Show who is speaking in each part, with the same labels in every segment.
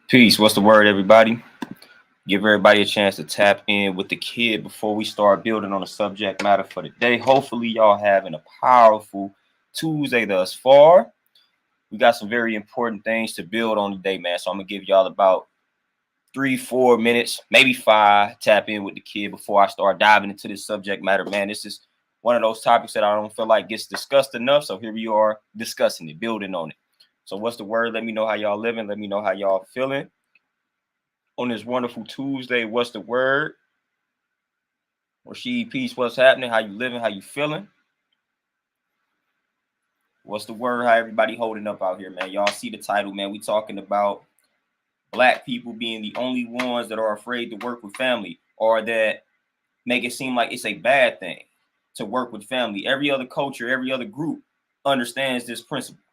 Speaker 1: Peace. What's the word, everybody? Give everybody a chance to tap in with the kid before we start building on the subject matter for the day. Hopefully, y'all having a powerful Tuesday thus far. We got some very important things to build on today, man. So I'm gonna give y'all about 3-4 minutes, maybe 5. Tap in with the kid before I start diving into this subject matter, man. This is one of those topics that I don't feel like gets discussed enough. So here we are discussing it, building on it. So what's the word? Let me know how y'all living. Let me know how y'all feeling on this wonderful Tuesday. What's the word? Rashid, peace. What's happening? How you living? How you feeling? What's the word? How everybody holding up out here, man? Y'all see the title, man. We talking about Black people being the only ones that are afraid to work with family, or that make it seem like it's a bad thing to work with family. Every other culture, every other group understands this principle,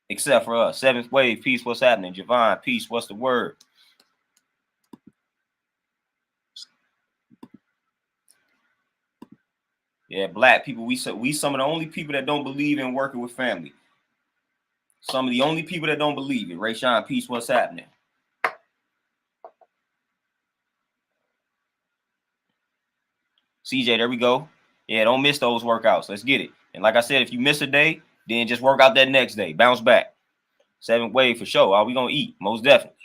Speaker 1: except for us. Seventh Wave, peace. What's happening? Javon, peace. What's the word? Yeah, Black people, we some of the only people that don't believe in working with family. Some of the only people that don't believe it. Rayshawn, peace. What's happening? CJ, there we go. Yeah, don't miss those workouts. Let's get it. And like I said, if you miss a day, then just work out that next day. Bounce back. Seventh Wave for sure. Are we gonna eat? Most definitely.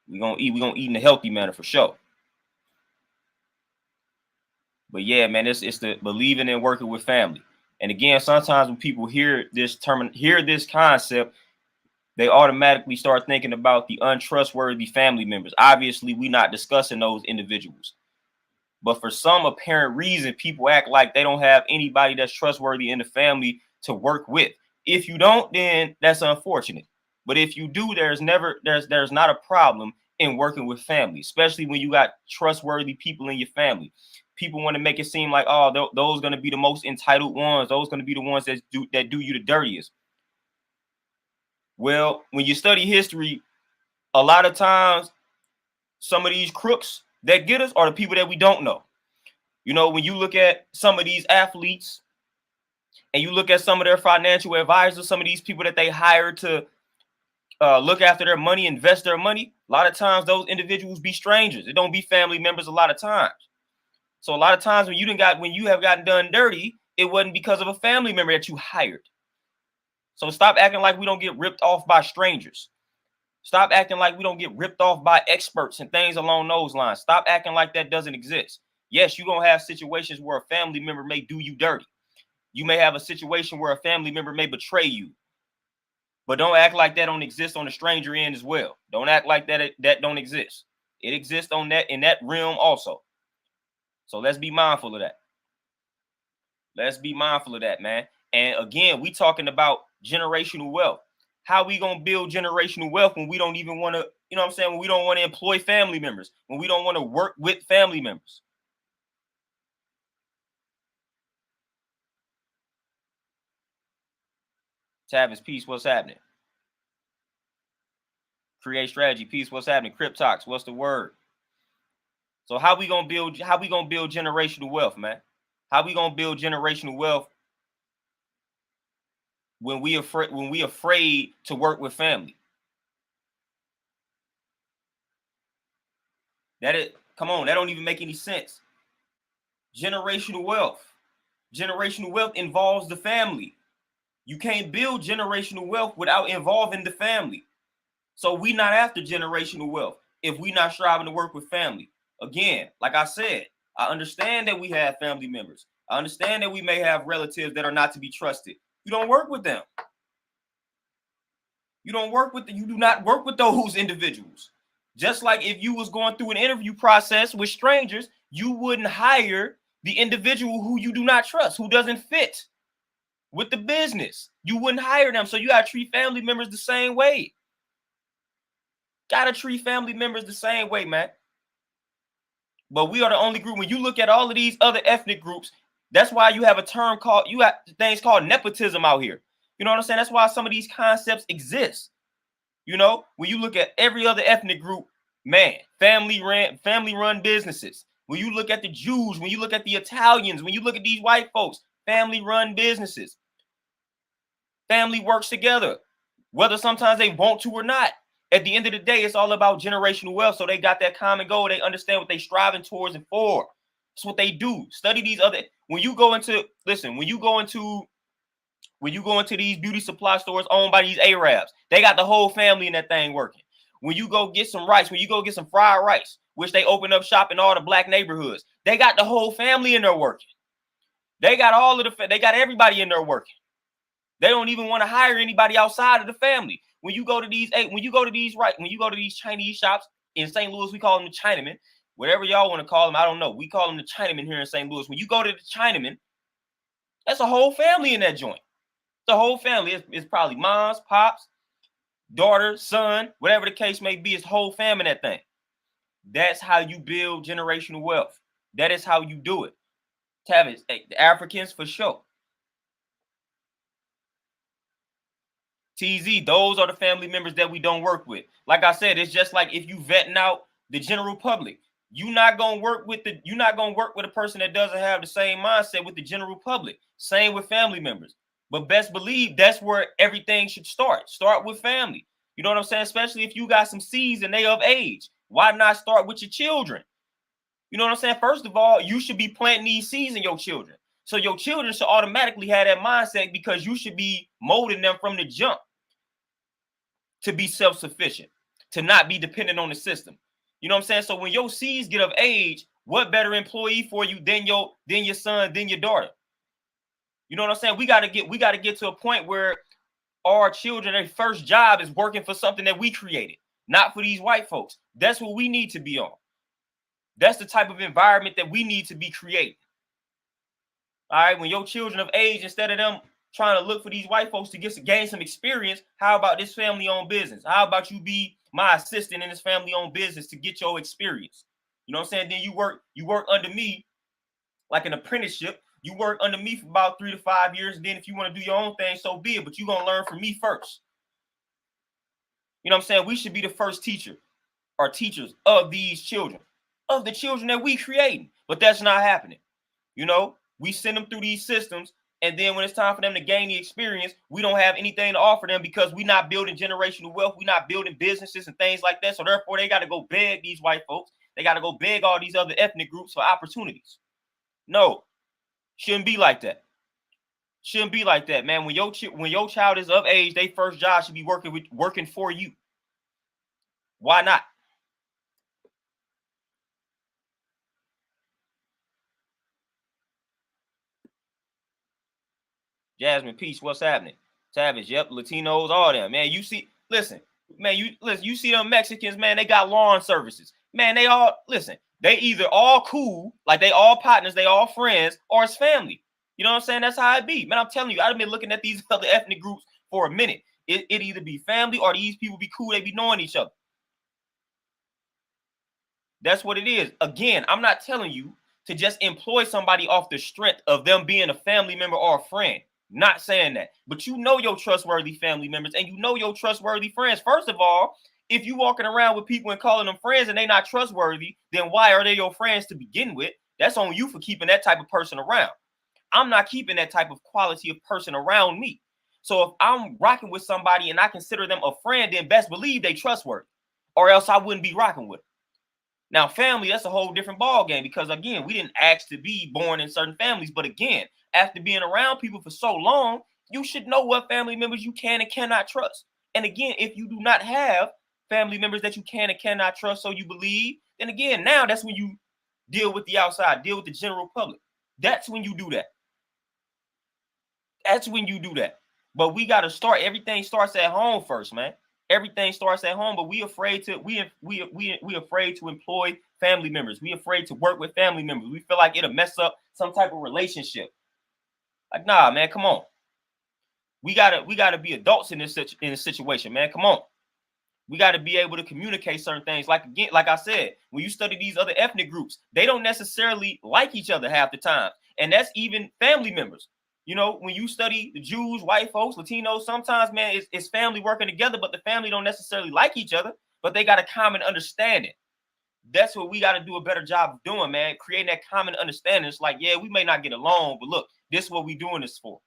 Speaker 1: We're gonna eat in a healthy manner for sure. But yeah, man, it's the believing in working with family. And again, sometimes when people hear this concept, they automatically start thinking about the untrustworthy family members. Obviously, we're not discussing those individuals. But for some apparent reason, people act like they don't have anybody that's trustworthy in the family to work with. If you don't, then that's unfortunate. But if you do, there's not a problem in working with family, especially when you got trustworthy people in your family. People want to make it seem like, oh, those going to be the most entitled ones. Those going to be the ones that do you the dirtiest. Well, when you study history, a lot of times, some of these crooks that get us are the people that we don't know. You know, when you look at some of these athletes and you look at some of their financial advisors, some of these people that they hire to look after their money, invest their money, a lot of times those individuals be strangers. It don't be family members a lot of times. So a lot of times when you have gotten done dirty, it wasn't because of a family member that you hired. So stop acting like we don't get ripped off by strangers. Stop acting like we don't get ripped off by experts and things along those lines. Stop acting like that doesn't exist. Yes, you're going to have situations where a family member may do you dirty. You may have a situation where a family member may betray you. But don't act like that don't exist on the stranger end as well. Don't act like that don't exist. It exists in that realm also. So let's be mindful of that. Let's be mindful of that, man. And again, we talking about generational wealth. How we going to build generational wealth when we don't even want to, you know what I'm saying? When we don't want to employ family members, when we don't want to work with family members. Tavis, peace, what's happening? Create strategy, peace, what's happening? Cryptox, what's the word? So how we gonna build generational wealth, man? How we gonna build generational wealth when we afraid to work with family? Come on, that don't even make any sense. Generational wealth involves the family. You can't build generational wealth without involving the family. So we not after generational wealth if we not striving to work with family. Again, like I said, I understand that we have family members. I understand that we may have relatives that are not to be trusted. You don't work with them. You do not work with those individuals. Just like if you was going through an interview process with strangers, you wouldn't hire the individual who you do not trust, who doesn't fit with the business. You wouldn't hire them. So you got to treat family members the same way. Got to treat family members the same way, man. But we are the only group. When you look at all of these other ethnic groups, that's why you have things called nepotism out here. You know what I'm saying? That's why some of these concepts exist. You know, when you look at every other ethnic group, man, family run businesses. When you look at the Jews, when you look at the Italians, when you look at these white folks, family run businesses. Family works together. whether sometimes they want to or not. At the end of the day, it's all about generational wealth. So they got that common goal. They understand what they striving towards and for. That's what they do. Study these other. When you go into these beauty supply stores owned by these Arabs, they got the whole family in that thing working. When you go get some rice, when you go get some fried rice, which they open up shop in all the black neighborhoods, they got the whole family in there working. They got they got everybody in there working. They don't even want to hire anybody outside of the family. When you go to these Chinese shops in St. Louis, we call them the Chinamen. Whatever y'all want to call them, I don't know. We call them the Chinamen here in St. Louis. When you go to the Chinamen, that's a whole family in that joint. The whole family. It's probably moms, pops, daughter, son, whatever the case may be. It's whole family in that thing. That's how you build generational wealth. That is how you do it. Tavis, the Africans for sure. TZ, those are the family members that we don't work with. Like I said, it's just like if you vetting out the general public, you're not gonna work with a person that doesn't have the same mindset with the general public. Same with family members. But best believe that's where everything should start. Start with family. You know what I'm saying? Especially if you got some seeds and they of age. Why not start with your children? You know what I'm saying? First of all, you should be planting these seeds in your children. So your children should automatically have that mindset because you should be molding them from the jump to be self-sufficient, to not be dependent on the system. You know what I'm saying? So when your seeds get of age, what better employee for you than your son, than your daughter? You know what I'm saying? We got to get to a point where our children, their first job is working for something that we created, not for these white folks. That's what we need to be on. That's the type of environment that we need to be creating. All right, when your children of age, instead of them trying to look for these white folks to gain some experience, how about this family-owned business? How about you be my assistant in this family-owned business to get your experience? You know what I'm saying? Then you work under me like an apprenticeship. You work under me for about 3 to 5 years. And then if you want to do your own thing, so be it. But you're going to learn from me first. You know what I'm saying? We should be the first teacher or teachers of these children, of the children that we creating. But that's not happening. You know, we send them through these systems. And then when it's time for them to gain the experience, we don't have anything to offer them because we're not building generational wealth. We're not building businesses and things like that. So therefore, they got to go beg these white folks. They got to go beg all these other ethnic groups for opportunities. No, shouldn't be like that. Shouldn't be like that, man. When your child is of age, their first job should be working for you. Why not? Jasmine, peace. What's happening? Savage, yep. Latinos, all them, man. You see them Mexicans, man. They got lawn services, man. They either all cool, like they all partners, they all friends, or it's family. You know what I'm saying? That's how it be, man. I'm telling you, I've been looking at these other ethnic groups for a minute. It either be family or these people be cool. They be knowing each other. That's what it is. Again, I'm not telling you to just employ somebody off the strength of them being a family member or a friend. Not saying that, but you know your trustworthy family members and you know your trustworthy friends. First of all, if you walking around with people and calling them friends and they not trustworthy, then why are they your friends to begin with? That's on you for keeping that type of person around. I'm not keeping that type of quality of person around me. So if I'm rocking with somebody and I consider them a friend, then best believe they trustworthy, or else I wouldn't be rocking with them. Now, family, that's a whole different ball game because, again, we didn't ask to be born in certain families. But again, after being around people for so long, you should know what family members you can and cannot trust. And again, if you do not have family members that you can and cannot trust, so you believe, then again, now that's when you deal with the outside, deal with the general public. That's when you do that. That's when you do that. But we got to start. Everything starts at home first, man. Everything starts at home, but we afraid to employ family members. We afraid to work with family members. We feel like it'll mess up some type of relationship. Like, nah, man, come on. We gotta be adults in this situation, man. Come on. We got to be able to communicate certain things. Like I said, when you study these other ethnic groups, they don't necessarily like each other half the time, and that's even family members. You know, when you study the Jews, white folks, Latinos, sometimes, man, it's family working together, but the family don't necessarily like each other, but they got a common understanding. That's what we got to do a better job of doing, man, creating that common understanding. It's like, yeah, we may not get along, but look, this is what we doing this for.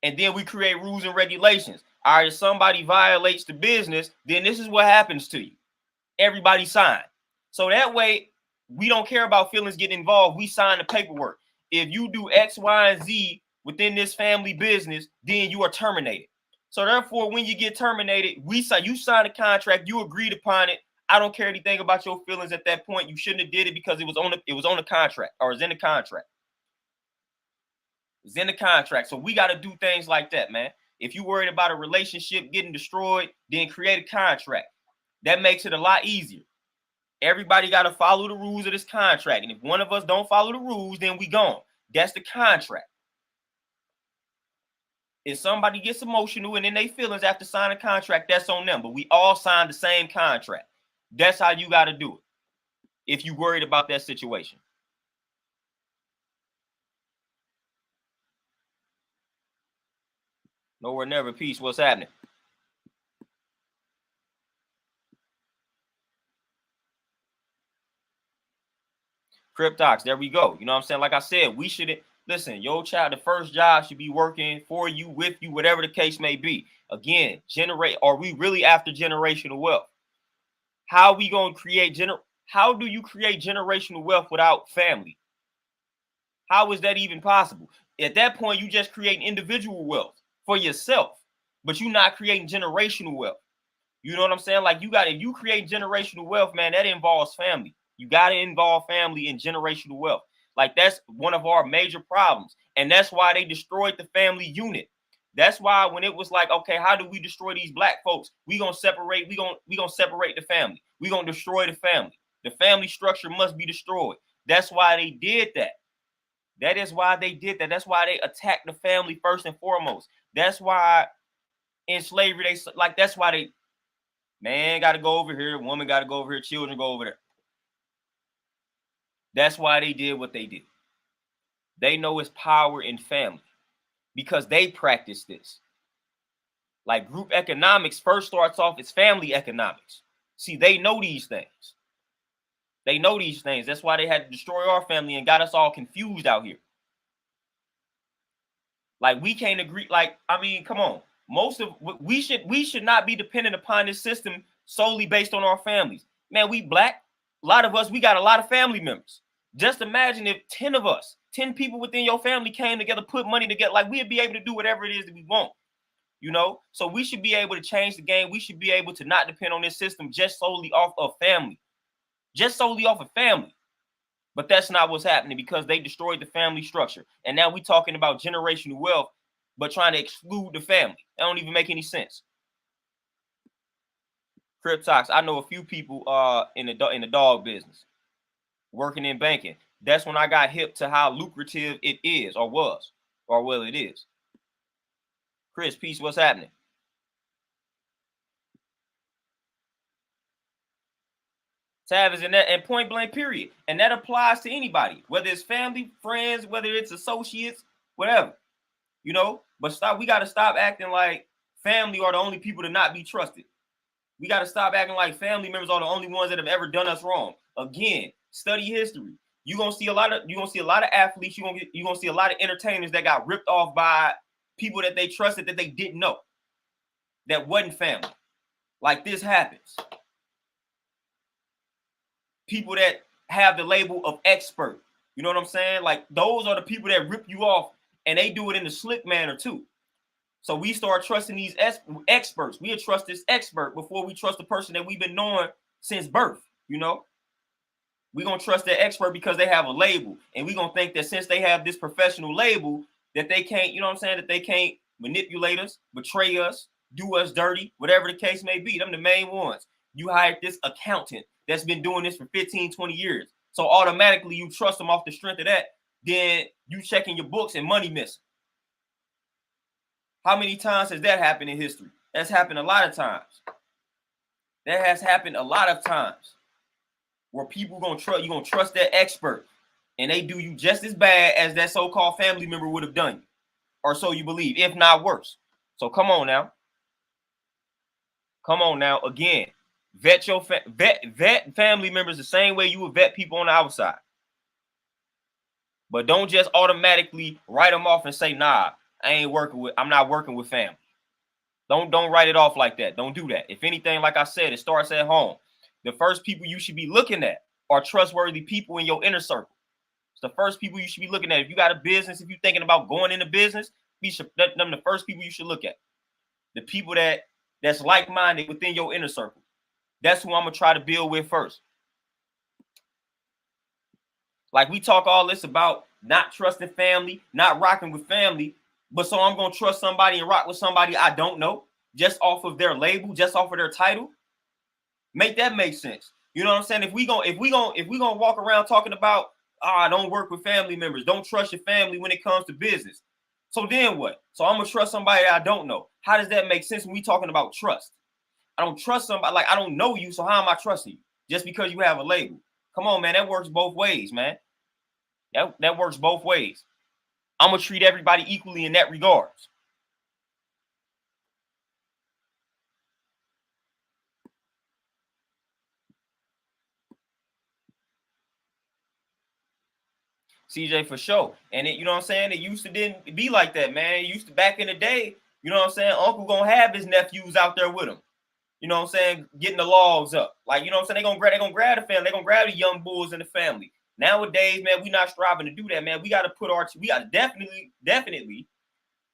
Speaker 1: And then we create rules and regulations. All right, if somebody violates the business, then this is what happens to you. Everybody sign. So that way, we don't care about feelings getting involved. We sign the paperwork. If you do X, Y, and Z within this family business, then you are terminated. So therefore, when you get terminated, you sign a contract, you agreed upon it. I don't care anything about your feelings at that point. You shouldn't have did it because it was on the contract, or it's in the contract. It's in the contract. So we got to do things like that, man. If you're worried about a relationship getting destroyed, then create a contract. That makes it a lot easier. Everybody got to follow the rules of this contract. And if one of us don't follow the rules, then we gone. That's the contract. If somebody gets emotional and in their feelings after signing a contract, that's on them. But we all signed the same contract. That's how you got to do it if you're worried about that situation. Nowhere never peace. What's happening? Cryptox, there we go. You know what I'm saying? Like I said, we shouldn't listen. Your child, the first job should be working for you, with you, whatever the case may be. Again, are we really after generational wealth? How are we going to create how do you create generational wealth without family? How is that even possible? At that point, you just create individual wealth for yourself, but you're not creating generational wealth. You know what I'm saying? Like if you create generational wealth, man, that involves family. You got to involve family in generational wealth. Like that's one of our major problems. And that's why they destroyed the family unit. That's why when it was like, okay, how do we destroy these black folks? We gonna separate the family. We gonna destroy the family. The family structure must be destroyed. That's why they did that. That is why they did that. That's why they attacked the family first and foremost. That's why in slavery, that's why they, man got to go over here, woman got to go over here, children go over there. That's why they did what they did. They know it's power in family because they practice this. Like group economics first starts off as family economics. See, they know these things. They know these things. That's why they had to destroy our family and got us all confused out here. Like we can't agree. Like, I mean, come on. We should not be dependent upon this system solely based on our families. Man, we black. A lot of us, we got a lot of family members. Just imagine if 10 of us, 10 people within your family came together, put money together, like we'd be able to do whatever it is that we want, you know? So we should be able to change the game. We should be able to not depend on this system just solely off of family, But that's not what's happening because they destroyed the family structure. And now we're talking about generational wealth, but trying to exclude the family. That don't even make any sense. Cryptox, I know a few people in the dog business, working in banking. That's when I got hip to how lucrative it is, or was, or well, it is. Chris, peace, what's happening? Tav is in that, and point blank, period. And that applies to anybody, whether it's family, friends, whether it's associates, whatever. You know, but we got to stop acting like family are the only people to not be trusted. We got to stop acting like family members are the only ones that have ever done us wrong. Again, study history. You're gonna see a lot of athletes, you're gonna see a lot of entertainers that got ripped off by people that they trusted that they didn't know. That wasn't family. Like this happens. People that have the label of expert. You know what I'm saying? Like those are the people that rip you off, and they do it in a slick manner too. So we start trusting these experts. We'll trust this expert before we trust the person that we've been knowing since birth, you know? We're going to trust that expert because they have a label. And we're going to think that since they have this professional label, that they can't, you know what I'm saying, that they can't manipulate us, betray us, do us dirty, whatever the case may be. Them the main ones. You hired this accountant that's been doing this for 15, 20 years. So automatically you trust them off the strength of that. Then you checking your books and money missing. How many times has that happened in history? That's happened a lot of times. That has happened a lot of times where people you're gonna trust that expert, and they do you just as bad as that so-called family member would have done you, or so you believe, if not worse. So come on now. Come on now. Again, vet your vet family members the same way you would vet people on the outside. But don't just automatically write them off and say, nah, I'm not working with family. Don't write it off like that. Don't do that. If anything, like I said, it starts at home. The first people you should be looking at are trustworthy people in your inner circle. It's the first people you should be looking at. If you got a business, if you're thinking about going into business, them the first people you should look at. The people that's like-minded within your inner circle. That's who I'm gonna try to build with first. Like, we talk all this about not trusting family, not rocking with family, but so I'm gonna trust somebody and rock with somebody I don't know just off of their label, just off of their title. Make that make sense. You know what I'm saying? If we gonna walk around talking about, don't work with family members, don't trust your family when it comes to business. So then what? So I'm gonna trust somebody I don't know. How does that make sense when we talking about trust? I don't trust somebody, like, I don't know you, so how am I trusting you? Just because you have a label. Come on, man, that works both ways, man. That works both ways. I'm gonna treat everybody equally in that regards. CJ, for sure. And it, you know what I'm saying? It used to didn't be like that, man. It used to, back in the day, you know what I'm saying? Uncle gonna have his nephews out there with him. You know what I'm saying? Getting the logs up. Like, you know what I'm saying? They gonna grab the family. They gonna grab the young bulls in the family. Nowadays, man, we not striving to do that, man. We got to definitely,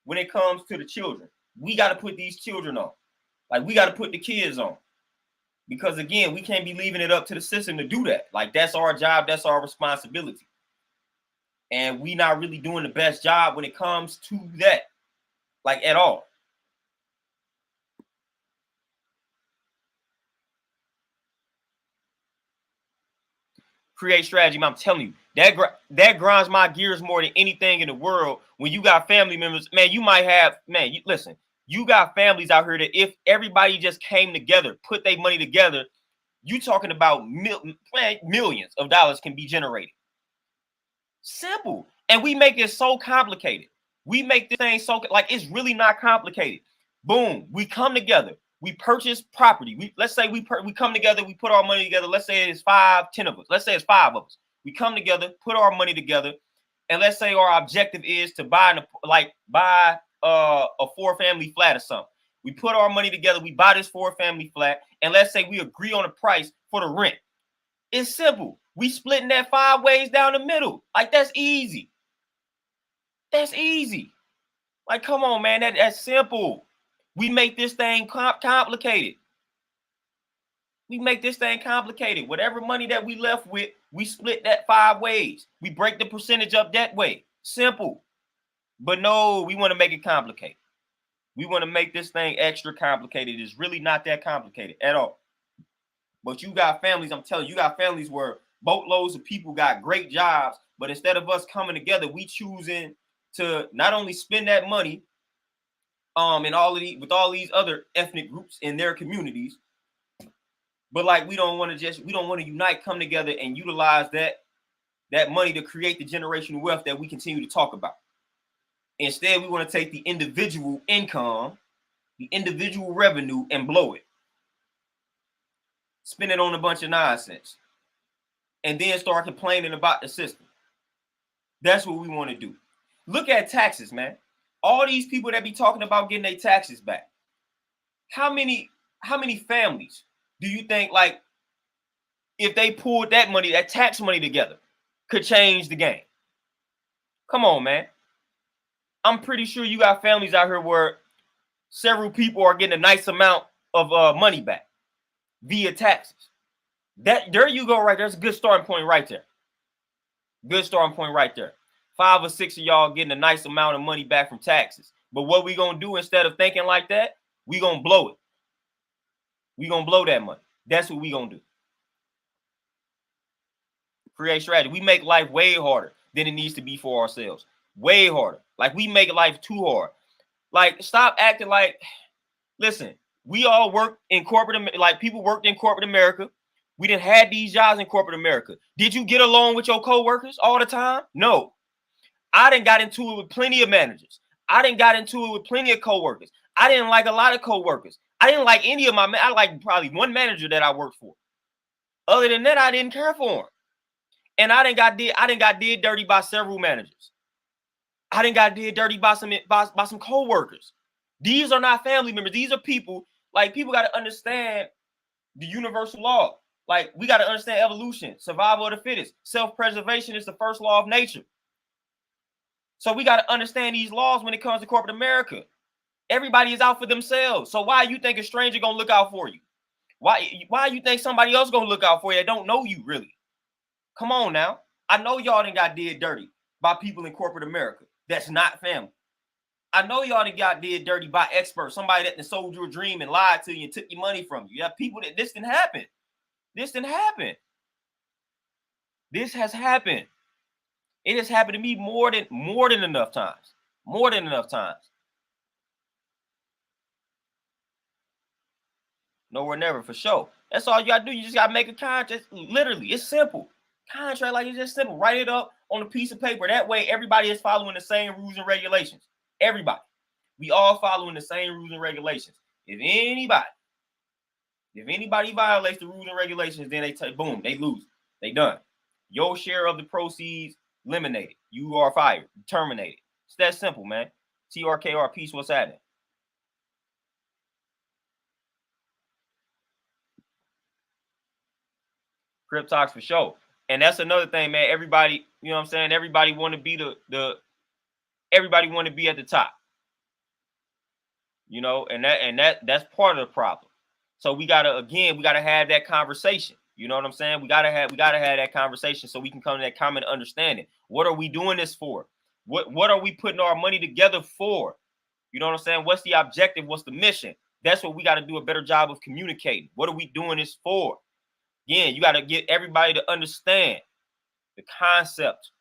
Speaker 1: when it comes to the children, we got to put these children on. Like, we got to put the kids on. Because, again, we can't be leaving it up to the system to do that. Like, that's our job. That's our responsibility. And we not really doing the best job when it comes to that, like, at all. Create strategy. I'm telling you, that grinds my gears more than anything in the world. When you got family members, man, you might have, man, listen, you got families out here that if everybody just came together, put their money together, you talking about millions of dollars can be generated. Simple. And we make it so complicated. We make this thing so, like, it's really not complicated. Boom. We come together. We purchase property. Let's say we come together. We put our money together. Let's say it's 10 of us. Let's say it's 5 of us. We come together, put our money together, and let's say our objective is to buy a 4-family flat or something. We put our money together. We buy this 4-family flat, and let's say we agree on a price for the rent. It's simple. We splitting that 5 ways down the middle. Like, that's easy. That's easy. Like, come on, man. That's simple. We make this thing complicated. We make this thing complicated. Whatever money that we left with, we split that 5 ways. We break the percentage up that way. Simple. But no, we want to make it complicated. We want to make this thing extra complicated. It's really not that complicated at all. But you got families, I'm telling you, you got families where boatloads of people got great jobs, but instead of us coming together, we choosing to not only spend that money and with all these other ethnic groups in their communities, but like we don't want to unite, come together and utilize that money to create the generational wealth that we continue to talk about. Instead, we want to take the individual income, the individual revenue, and blow it. Spend it on a bunch of nonsense. And then start complaining about the system. That's what we want to do. Look at taxes, man. All these people that be talking about getting their taxes back. How many families do you think, like, if they pulled that money, that tax money together, could change the game? Come on, man. I'm pretty sure you got families out here where several people are getting a nice amount of money back via taxes. There you go, right? There's a good starting point right there. Good starting point right there. 5 or 6 of y'all getting a nice amount of money back from taxes. But what we gonna do instead of thinking like that? We gonna blow it. We gonna blow that money. That's what we gonna do. Create strategy. We make life way harder than it needs to be for ourselves. Way harder. Like, we make life too hard. Like, stop acting like, listen, we all work in corporate, like, people worked in corporate America. We didn't have these jobs in corporate America. Did you get along with your coworkers all the time? No. I done got into it with plenty of managers. I done got into it with plenty of coworkers. I didn't like a lot of coworkers. I didn't like any of I like probably one manager that I worked for. Other than that, I didn't care for him. And I done got did dirty by several managers. I done got did dirty by some co-workers. These are not family members. These are people, like, people got to understand the universal law. Like, we got to understand evolution, survival of the fittest. Self-preservation is the first law of nature. So we got to understand these laws when it comes to corporate America. Everybody is out for themselves. So why you think a stranger gonna look out for you? Why you think somebody else gonna look out for you that don't know you really? Come on now. I know y'all done got did dirty by people in corporate America that's not family. I know y'all done got did dirty by experts, somebody that sold you a dream and lied to you and took your money from you. You have people that this didn't happen. This didn't happen. This has happened. It has happened to me more than enough times. More than enough times. Nowhere never, for sure. That's all you gotta do. You just gotta make a contract. Literally, it's simple. Contract, like, it's just simple. Write it up on a piece of paper. That way, everybody is following the same rules and regulations. Everybody. We all following the same rules and regulations. If anybody violates the rules and regulations, then they boom, they lose. They done. Your share of the proceeds eliminated. You are fired. Terminated. It's that simple, man. TRKR, peace. What's happening? Cryptox for sure. And that's another thing, man. Everybody, you know what I'm saying? Everybody want to be everybody want to be at the top. You know, and that's part of the problem. So we gotta have that conversation. You know what I'm saying? We gotta have that conversation so we can come to that common understanding. What are we doing this for? What are we putting our money together for? You know what I'm saying? What's the objective? What's the mission? That's what we got to do a better job of communicating. What are we doing this for? Again, you got to get everybody to understand the concept,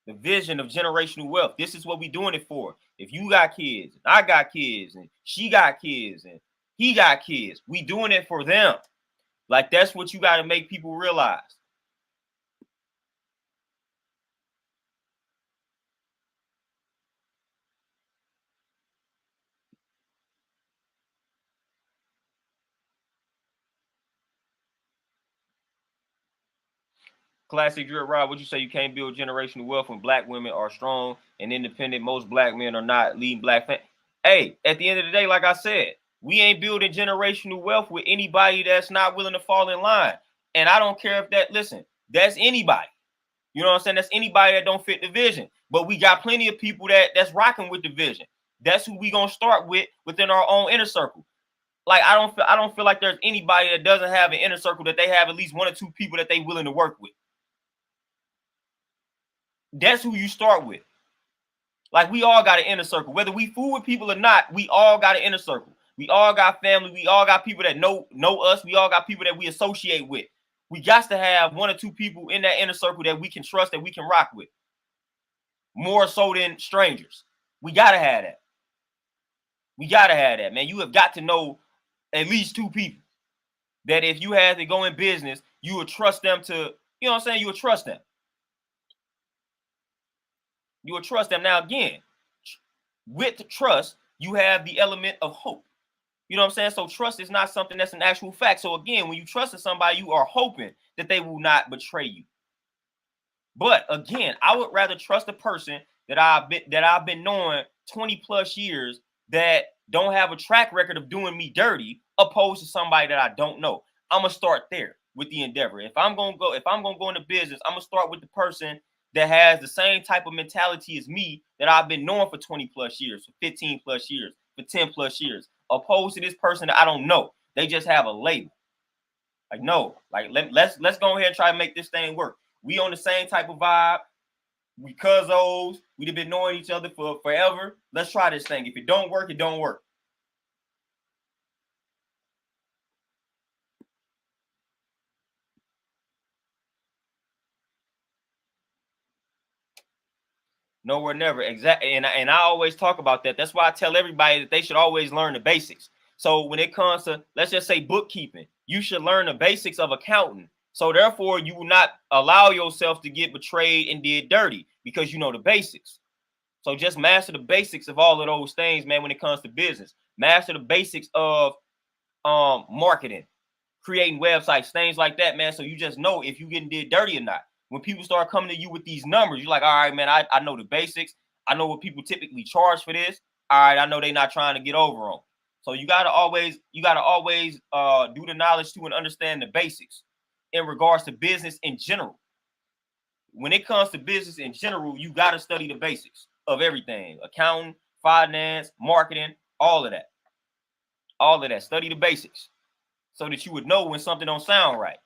Speaker 1: the vision of generational wealth. This is what we're doing it for. If you got kids, and I got kids, and she got kids, and he got kids, we doing it for them. Like, that's what you got to make people realize. Classic Drip Rod, would you say you can't build generational wealth when black women are strong and independent? Most black men are not leading black families. Hey, at the end of the day, like I said, we ain't building generational wealth with anybody that's not willing to fall in line. And I don't care if that's anybody. You know what I'm saying? That's anybody that don't fit the vision. But we got plenty of people that's rocking with the vision. That's who we gonna start with within our own inner circle. Like, I don't feel like there's anybody that doesn't have an inner circle that they have at least one or two people that they willing to work with. That's who you start with. Like, we all got an inner circle. Whether we fool with people or not, we all got an inner circle. We all got family. We all got people that know us. We all got people that we associate with. We got to have one or two people in that inner circle that we can trust, that we can rock with. More so than strangers. We got to have that. We got to have that, man. You have got to know at least two people that if you had to go in business, you would trust them to, you know what I'm saying? You would trust them. You will trust them. Now, again, with trust, you have the element of hope. You know what I'm saying? So trust is not something that's an actual fact. So again, when you trust in somebody, you are hoping that they will not betray you. But again, I would rather trust a person that I've been knowing 20 plus years that don't have a track record of doing me dirty, opposed to somebody that I don't know. I'm gonna start there with the endeavor. If I'm gonna go into business, I'm gonna start with the person that has the same type of mentality as me that I've been knowing for 20 plus years, for 15 plus years, for 10 plus years, opposed to this person that I don't know. They just have a label. Like, no, like, let's go ahead and try to make this thing work. We on the same type of vibe. We cuzos. We've been knowing each other for forever. Let's try this thing. If it don't work, it don't work. Nowhere never. Exactly. And I always talk about that. That's why I tell everybody that they should always learn the basics. So when it comes to, let's just say, bookkeeping, you should learn the basics of accounting. So therefore, you will not allow yourself to get betrayed and did dirty because you know the basics. So just master the basics of all of those things, man, when it comes to business. Master the basics of marketing, creating websites, things like that, man. So you just know if you getting did dirty or not. When people start coming to you with these numbers, you're like, all right, man, I know the basics. I know what people typically charge for this. All right, I know they're not trying to get over on. So you gotta always do the knowledge to and understand the basics in regards to business in general. When it comes to business in general, you gotta study the basics of everything: accounting, finance, marketing, all of that. All of that. Study the basics so that you would know when something don't sound right.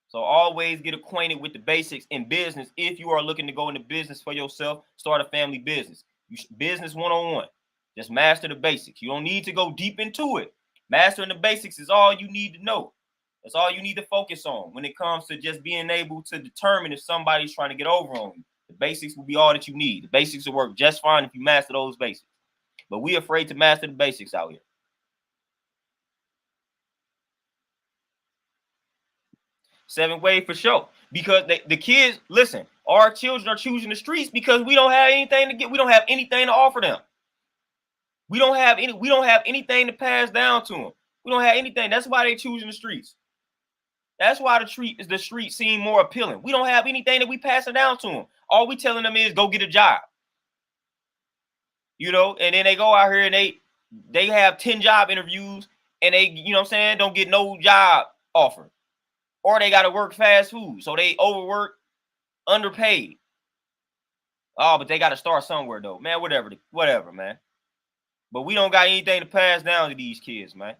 Speaker 1: So always get acquainted with the basics in business. If you are looking to go into business for yourself, start a family business. Business 101. Just master the basics. You don't need to go deep into it. Mastering the basics is all you need to know. That's all you need to focus on when it comes to just being able to determine if somebody's trying to get over on you. The basics will be all that you need. The basics will work just fine if you master those basics. But we're afraid to master the basics out here. 7th wave for sure. Because the kids, listen, our children are choosing the streets because we don't have anything to get. We don't have anything to offer them. We don't have anything to pass down to them. We don't have anything. That's why they choosing the streets. That's why the street seem more appealing. We don't have anything that we passing down to them. All we telling them is go get a job. You know, and then they go out here and they have 10 job interviews and they, you know what I'm saying, don't get no job offer. Or they got to work fast food. So they overwork, underpaid. Oh, but they got to start somewhere though. Man, whatever, man. But we don't got anything to pass down to these kids, man.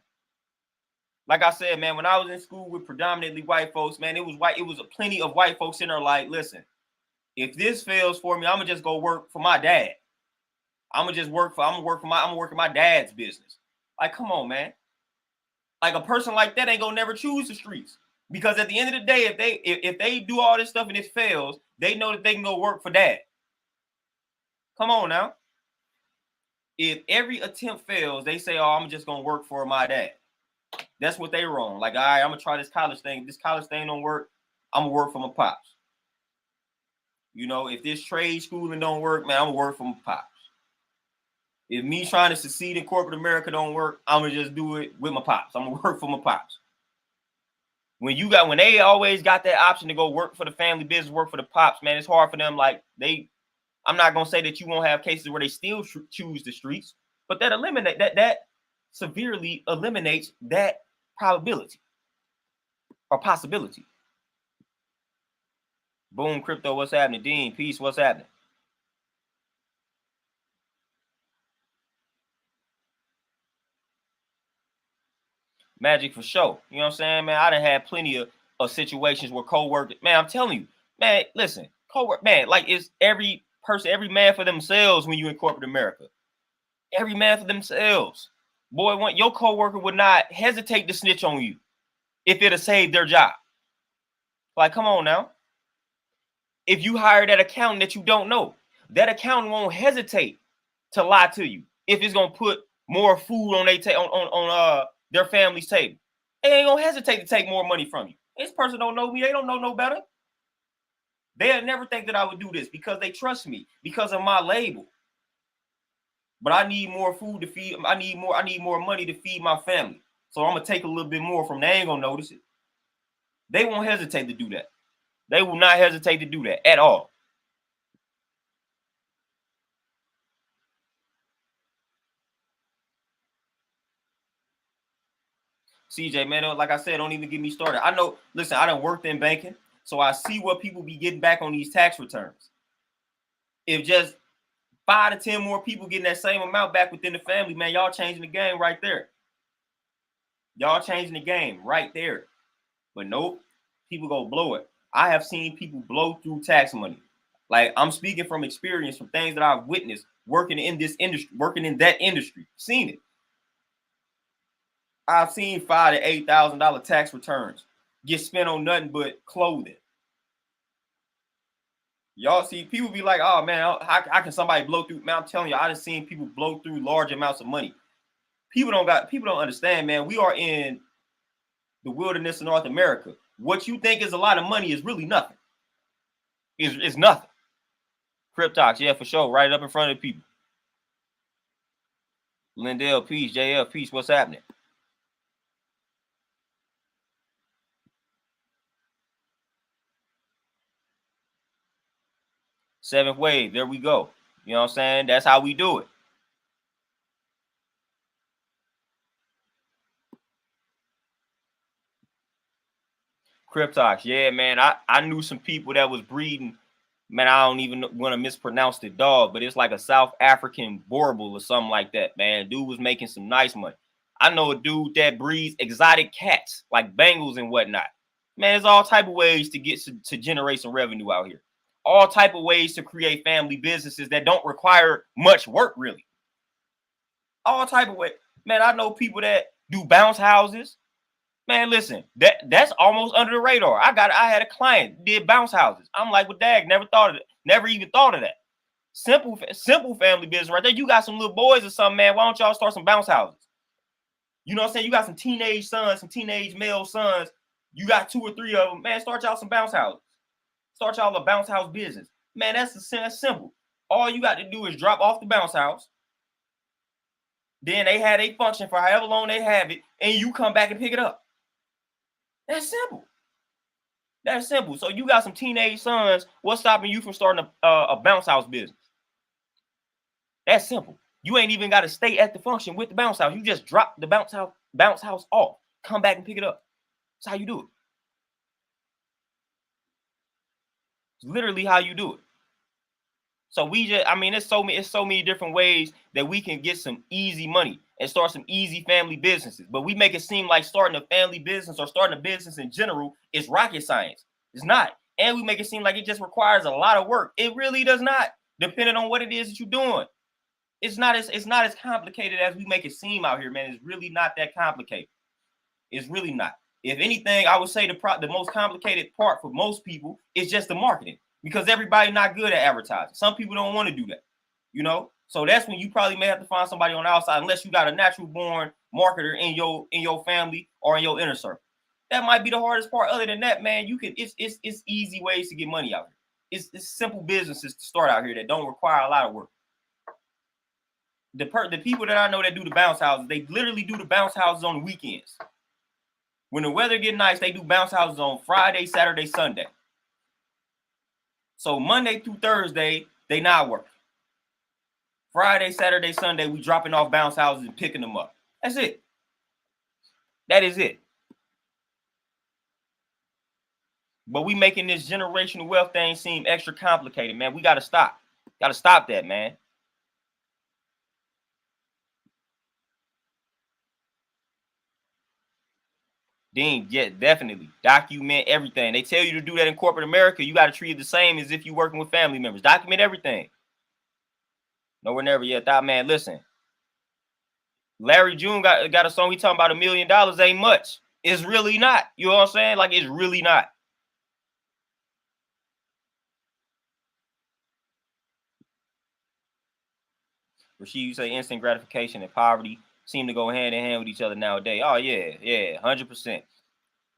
Speaker 1: Like I said, man, when I was in school with predominantly white folks, man, it was plenty of white folks in there like, listen, if this fails for me, I'm gonna just go work for my dad. I'm gonna work in my dad's business. Like, come on, man. Like a person like that ain't gonna never choose the streets. Because at the end of the day, if they do all this stuff and it fails, they know that they can go work for dad. Come on now. If every attempt fails, they say, oh, I'm just gonna work for my dad. That's what they wrong. Like, all right, I'm gonna try this college thing. If this college thing don't work, I'm gonna work for my pops. You know, if this trade schooling don't work, man, I'm gonna work for my pops. If me trying to succeed in corporate America don't work, I'm gonna just do it with my pops. I'm gonna work for my pops. When they always got that option to go work for the family business, work for the pops, man, it's hard for them. Like I'm not gonna say that you won't have cases where they still choose the streets, but that severely eliminates that probability or possibility. Boom, crypto, what's happening? Dean, peace, what's happening? Magic for sure. You know what I'm saying, man? I done had plenty of situations where co-workers, man, I'm telling you, man, listen, co-work, man, like it's every man for themselves when you in corporate America. Every man for themselves. Boy, your co-worker would not hesitate to snitch on you if it'll save their job. Like, come on now. If you hire that accountant that you don't know, that accountant won't hesitate to lie to you if it's gonna put more food on their family's table. They ain't gonna hesitate to take more money from you. This person don't know me. They don't know no better. They'll never think that I would do this because they trust me because of my label. But I need more food to feed. I need more money to feed my family. So I'm gonna take a little bit more from them. They ain't gonna notice it. They won't hesitate to do that. They will not hesitate to do that at all. CJ, man, like I said, don't even get me started. I know, listen, I done worked in banking, so I see what people be getting back on these tax returns. If just 5 to 10 more people getting that same amount back within the family, man, y'all changing the game right there. Y'all changing the game right there. But nope, people go blow it. I have seen people blow through tax money. Like, I'm speaking from experience, from things that I've witnessed working in this industry, working in that industry, seen it. I've seen $5,000 to $8,000 tax returns get spent on nothing but clothing. Y'all see people be like, oh man, how can somebody blow through? Man, I'm telling you, I done seen people blow through large amounts of money. People don't understand, man. We are in the wilderness of North America. What you think is a lot of money is really nothing. It's nothing. Cryptox, yeah, for sure. Right up in front of the people. Lindell, peace. JF, peace. What's happening? Seventh wave. There we go. You know what I'm saying? That's how we do it. Cryptox, yeah, man. I knew some people that was breeding. Man, I don't even want to mispronounce the dog, but it's like a South African Borbal or something like that, man. Dude was making some nice money. I know a dude that breeds exotic cats, like Bengals and whatnot. Man, there's all type of ways to get to generate some revenue out here. All type of ways to create family businesses that don't require much work, really. All type of way. Man, I know people that do bounce houses. Man, listen, that's almost under the radar. I had a client did bounce houses. I'm like, well, dag, never thought of it. Never even thought of that. Simple family business right there. You got some little boys or something, man. Why don't y'all start some bounce houses? You know what I'm saying? You got some teenage sons, some teenage male sons. You got 2 or 3 of them. Man, start y'all some bounce houses. Start y'all a bounce house business. Man, that's simple. All you got to do is drop off the bounce house. Then they had a function for however long they have it, and you come back and pick it up. That's simple. That's simple. So you got some teenage sons. What's stopping you from starting a bounce house business? That's simple. You ain't even got to stay at the function with the bounce house. You just drop the bounce house off. Come back and pick it up. That's how you do it. It's literally how you do it. So it's so many different ways that we can get some easy money and start some easy family businesses. But we make it seem like starting a family business or starting a business in general is rocket science. It's not. And we make it seem like it just requires a lot of work. It really does not, depending on what it is that you're doing. It's not as complicated as we make it seem out here, man. It's really not that complicated. It's really not. If anything, I would say the most complicated part for most people is just the marketing, because everybody's not good at advertising. Some people don't want to do that, you know. So that's when you probably may have to find somebody on the outside, unless you got a natural born marketer in your family or in your inner circle. That might be the hardest part. Other than that, man, it's easy ways to get money out here. It's simple businesses to start out here that don't require a lot of work. The people that I know that do the bounce houses, they literally do the bounce houses on the weekends. When the weather get nice, they do bounce houses on Friday, Saturday, Sunday. So Monday through Thursday, they not working. Friday, Saturday, Sunday, we dropping off bounce houses and picking them up. That's it. That is it. But we making this generational wealth thing seem extra complicated, man. We got to stop. Got to stop that, man. Dean, yeah, definitely. Document everything. They tell you to do that in corporate America. You got to treat it the same as if you're working with family members. Document everything. Nowhere never yet. That man, listen. Larry June got a song. He talking about $1 million ain't much. It's really not. You know what I'm saying? Like, it's really not. Rasheed, you say instant gratification and poverty seem to go hand in hand with each other nowadays. Oh yeah, 100%,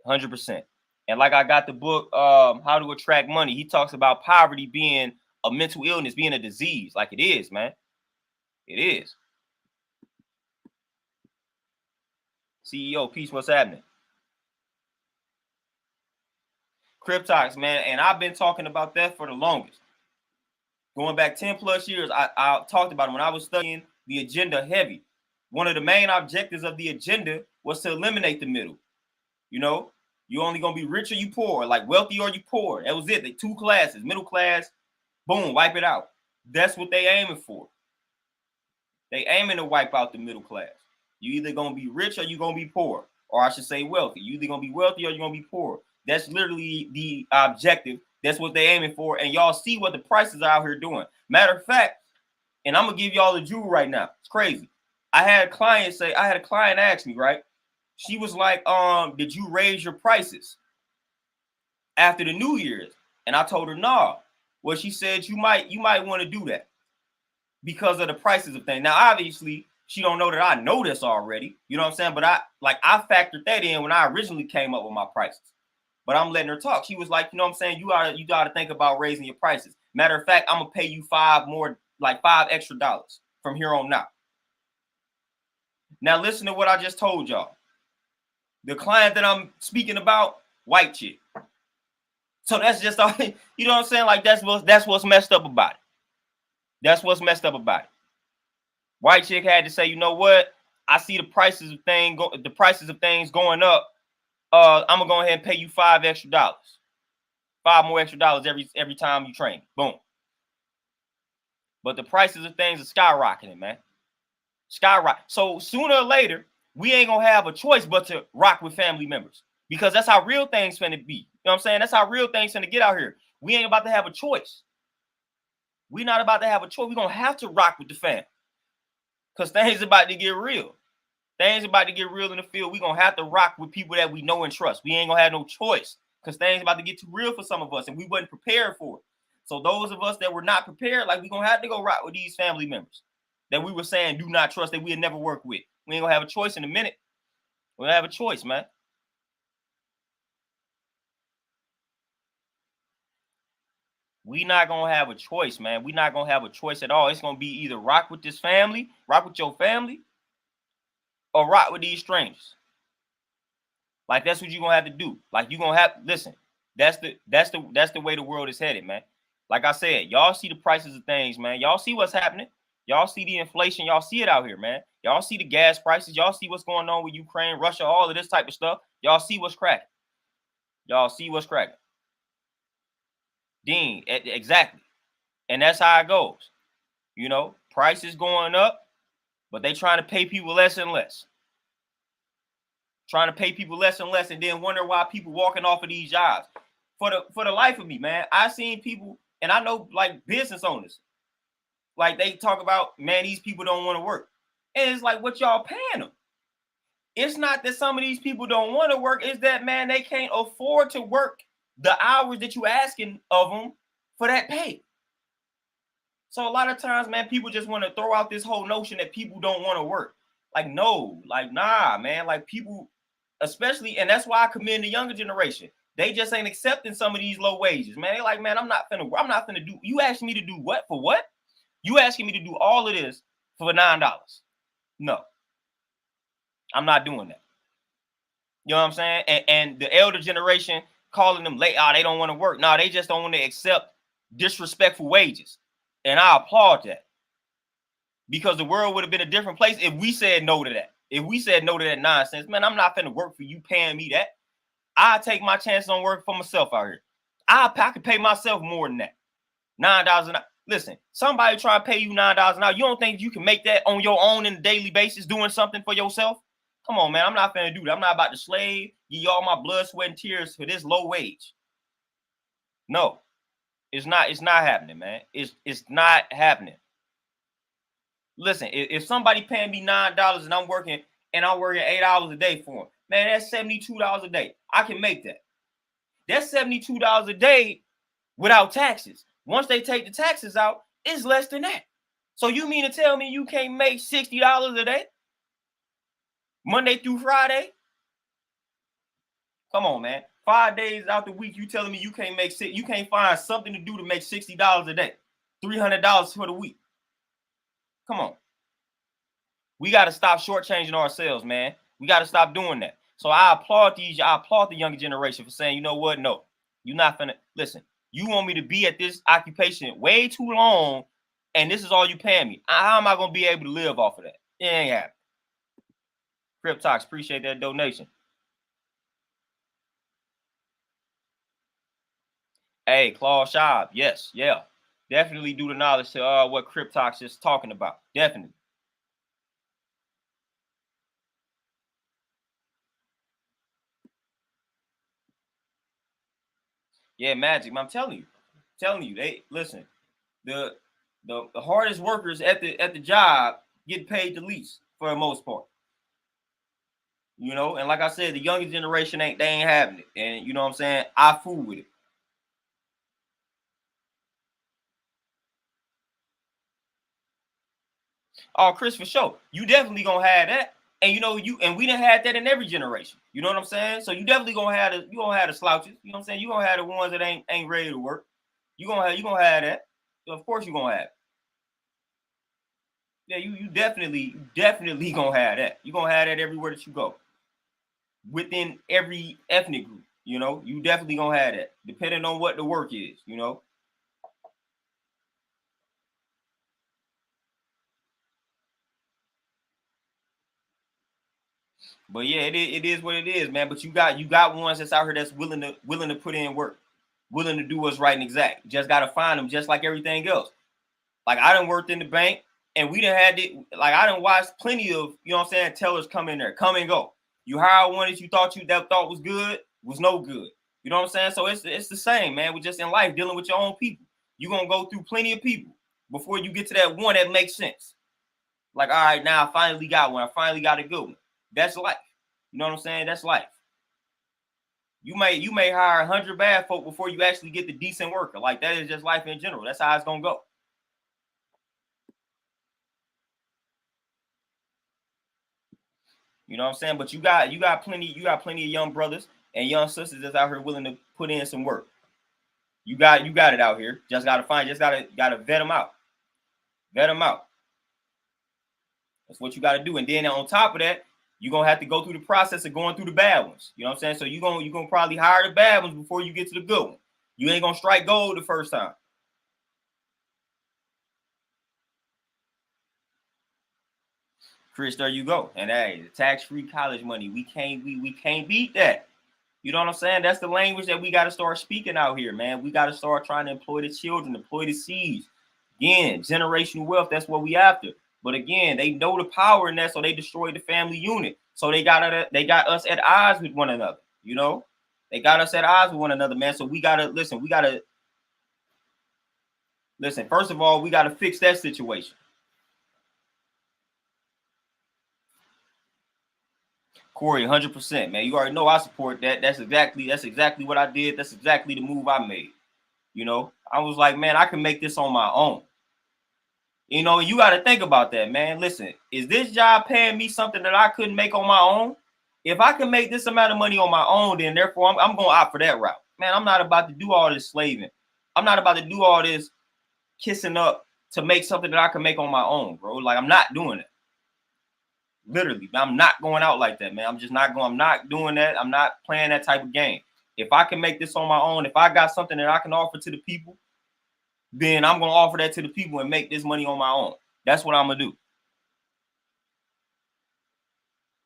Speaker 1: 100%. And like I got the book, How to Attract Money. He talks about poverty being a mental illness, being a disease. Like, it is, man. It is. CEO, peace. What's happening? Cryptox, man, and I've been talking about that for the longest. Going back 10 plus years, I talked about it when I was studying the agenda heavy. One of the main objectives of the agenda was to eliminate the middle. You know, you only gonna be rich or you poor, like wealthy or you poor. That was it. They 2 classes, middle class, boom, wipe it out. That's what they aiming for. They aiming to wipe out the middle class. You either gonna be rich or you gonna be poor, or I should say wealthy. You either gonna be wealthy or you're gonna be poor. That's literally the objective. That's what they aiming for. And y'all see what the prices are out here doing. Matter of fact, and I'm gonna give y'all the jewel right now. It's crazy. I had a client ask me, right? She was like, did you raise your prices after the New Year's? And I told her, no. Well, she said you might want to do that because of the prices of things. Now, obviously, she don't know that I know this already. You know what I'm saying? But I factored that in when I originally came up with my prices. But I'm letting her talk. She was like, you know what I'm saying? You gotta think about raising your prices. Matter of fact, I'm gonna pay you $5 extra from here on out. Now listen to what I just told y'all. The client that I'm speaking about, white chick. So that's just all, you know what I'm saying? Like, that's what's messed up about it. That's what's messed up about it. White chick had to say, you know what? I see the prices of things going up. I'm gonna go ahead and pay you $5 more extra dollars every time you train. Boom. But the prices of things are skyrocketing, man. Skyrocket. So sooner or later, we ain't gonna have a choice but to rock with family members, because that's how real things finna be. You know what I'm saying? That's how real things finna get out here. We ain't about to have a choice. We not about to have a choice. We're gonna have to rock with the fam, because things about to get real. Things about to get real in the field. We're gonna have to rock with people that we know and trust. We ain't gonna have no choice, because things about to get too real for some of us, and we wasn't prepared for it. So those of us that were not prepared, like, we're gonna have to go rock with these family members that we were saying do not trust, that we had never worked with. We ain't gonna have a choice in a minute. We're gonna have a choice, man. We not gonna have a choice, man. We not gonna have a choice at all. It's gonna be either rock with this family, rock with your family, or rock with these strangers. Like, that's what you're gonna have to do. Like, you're gonna have, listen, that's the way the world is headed, man. Like I said, y'all see the prices of things, man. Y'all see what's happening. Y'all see the inflation. Y'all see it out here, man. Y'all see the gas prices. Y'all see what's going on with Ukraine, Russia, all of this type of stuff. Y'all see what's cracking. Y'all see what's cracking. Dean, exactly. And that's how it goes. You know, prices going up, but they trying to pay people less and less. Trying to pay people less and less, and then wonder why people walking off of these jobs. For the life of me, man, I seen people, and I know, like, business owners, like, they talk about, man, these people don't want to work. And it's like, what y'all paying them? It's not that some of these people don't want to work. It's that, man, they can't afford to work the hours that you asking of them for that pay. So a lot of times, man, people just want to throw out this whole notion that people don't want to work. Like, no, like, nah, man. Like, people, especially, and that's why I commend the younger generation. They just ain't accepting some of these low wages, man. They like, man, I'm not finna do. You asking me to do what for what? You asking me to do all of this for $9? No, I'm not doing that. You know what I'm saying? And the elder generation calling them late, they don't want to work. No, they just don't want to accept disrespectful wages. And I applaud that, because the world would have been a different place if we said no to that. If we said no to that nonsense, man, I'm not finna work for you paying me that. I take my chances on working for myself out here. I can pay myself more than that. $9 an hour. Listen, somebody try to pay you $9 an hour. You don't think you can make that on your own in a daily basis, doing something for yourself? Come on, man. I'm not finna do that. I'm not about to slave, give y'all my blood, sweat, and tears for this low wage. No, it's not happening, man. It's not happening. Listen, if somebody paying me $9 and I'm working 8 hours a day for them, man, that's $72 a day. I can make that. That's $72 a day without taxes. Once they take the taxes out, it's less than that. So you mean to tell me you can't make $60 a day, Monday through Friday? Come on, man. 5 days out the week, you telling me you can't find something to do to make $60 a day, $300 for the week? Come on. We got to stop shortchanging ourselves, man. We got to stop doing that. So I applaud the younger generation for saying, you know what? No, you're not finna listen. You want me to be at this occupation way too long, and this is all you paying me. How am I gonna be able to live off of that? It ain't happening. Cryptox, appreciate that donation. Hey, Claude Schaub, yes, yeah. Definitely do the knowledge to what Cryptox is talking about. Definitely. Yeah, Magic. I'm telling you, they listen. The hardest workers at the job get paid the least for the most part. You know, and like I said, the younger generation ain't having it. And you know what I'm saying? I fool with it. Oh, Chris, for sure. You definitely gonna have that. And you know, we done had that in every generation. You know what I'm saying? So you definitely gonna have the slouches. You know what I'm saying? You gonna have the ones that ain't ready to work. You gonna have that. So of course you gonna have it. Yeah, you definitely gonna have that. You gonna have that everywhere that you go. Within every ethnic group, you know, you definitely gonna have that, depending on what the work is, you know. But yeah, it is what it is, man. But you got ones that's out here that's willing to put in work, willing to do what's right and exact. Just gotta find them, just like everything else. Like I done worked in the bank, and we done had it. Like I done watched plenty of, you know what I'm saying, tellers come in there, come and go. You hire one that you thought was good, was no good. You know what I'm saying? So it's the same, man. We just in life dealing with your own people. You're gonna go through plenty of people before you get to that one that makes sense. Like, all right, now I finally got one. I finally got a good one. That's life. You know what I'm saying? That's life. You may hire 100 bad folk before you actually get the decent worker. Like that is just life in general. That's how it's gonna go. You know what I'm saying? But you got plenty of young brothers and young sisters that's out here willing to put in some work. You got it out here. Just gotta vet them out. Vet them out. That's what you gotta do. And then on top of that, you're gonna have to go through the process of going through the bad ones. You know what I'm saying? So you're gonna probably hire the bad ones before you get to the good one. You ain't gonna strike gold the first time. Chris, there you go. And hey, the tax-free college money, we can't beat that. You know what I'm saying? That's the language that we got to start speaking out here, man. We got to start trying to employ the children, employ the seeds. Again, generational wealth, that's what we after. But again, they know the power in that, so they destroyed the family unit. So they got us at odds with one another, you know? They got us at odds with one another, man. So we gotta listen, first of all, we gotta fix that situation. Corey, 100%, man. You already know I support that. That's exactly what I did. That's exactly the move I made. You know, I was like, man, I can make this on my own. You know, you got to think about that, man. Listen, is this job paying me something that I couldn't make on my own? If I can make this amount of money on my own, then therefore I'm going to opt for that route. Man, I'm not about to do all this slaving. I'm not about to do all this kissing up to make something that I can make on my own, bro. Like, I'm not doing it. Literally, I'm not going out like that, man. I'm not doing that. I'm not playing that type of game. If I can make this on my own, if I got something that I can offer to the people, then I'm gonna offer that to the people and make this money on my own. That's what I'm gonna do.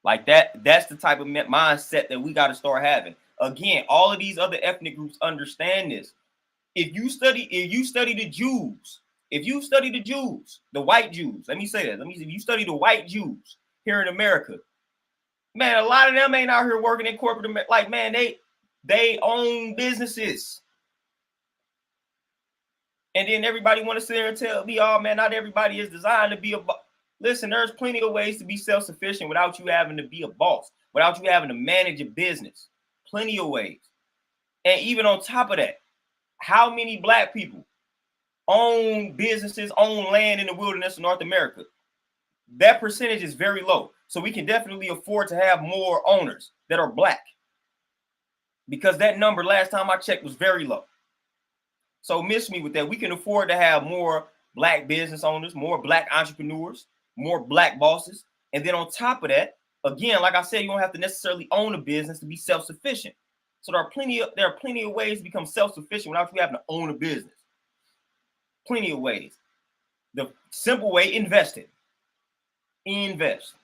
Speaker 1: Like that's the type of mindset that we got to start having. Again, all of these other ethnic groups understand this. If you study the Jews, the white Jews, let me say that. If you study the white Jews here in America, man, a lot of them ain't out here working in corporate America. Like, man, they own businesses. And then everybody want to sit there and tell me, oh man, not everybody is designed to be a boss. Listen, there's plenty of ways to be self-sufficient without you having to be a boss, without you having to manage a business. Plenty of ways. And even on top of that, how many black people own businesses, own land in the wilderness of North America? That percentage is very low. So we can definitely afford to have more owners that are black, because that number last time I checked was very low. So miss me with that. We can afford to have more black business owners, more black entrepreneurs, more black bosses. And then on top of that, again, like I said, you don't have to necessarily own a business to be self-sufficient. So there are plenty of ways to become self-sufficient without you having to own a business. Plenty of ways. The simple way, invest it. Invest.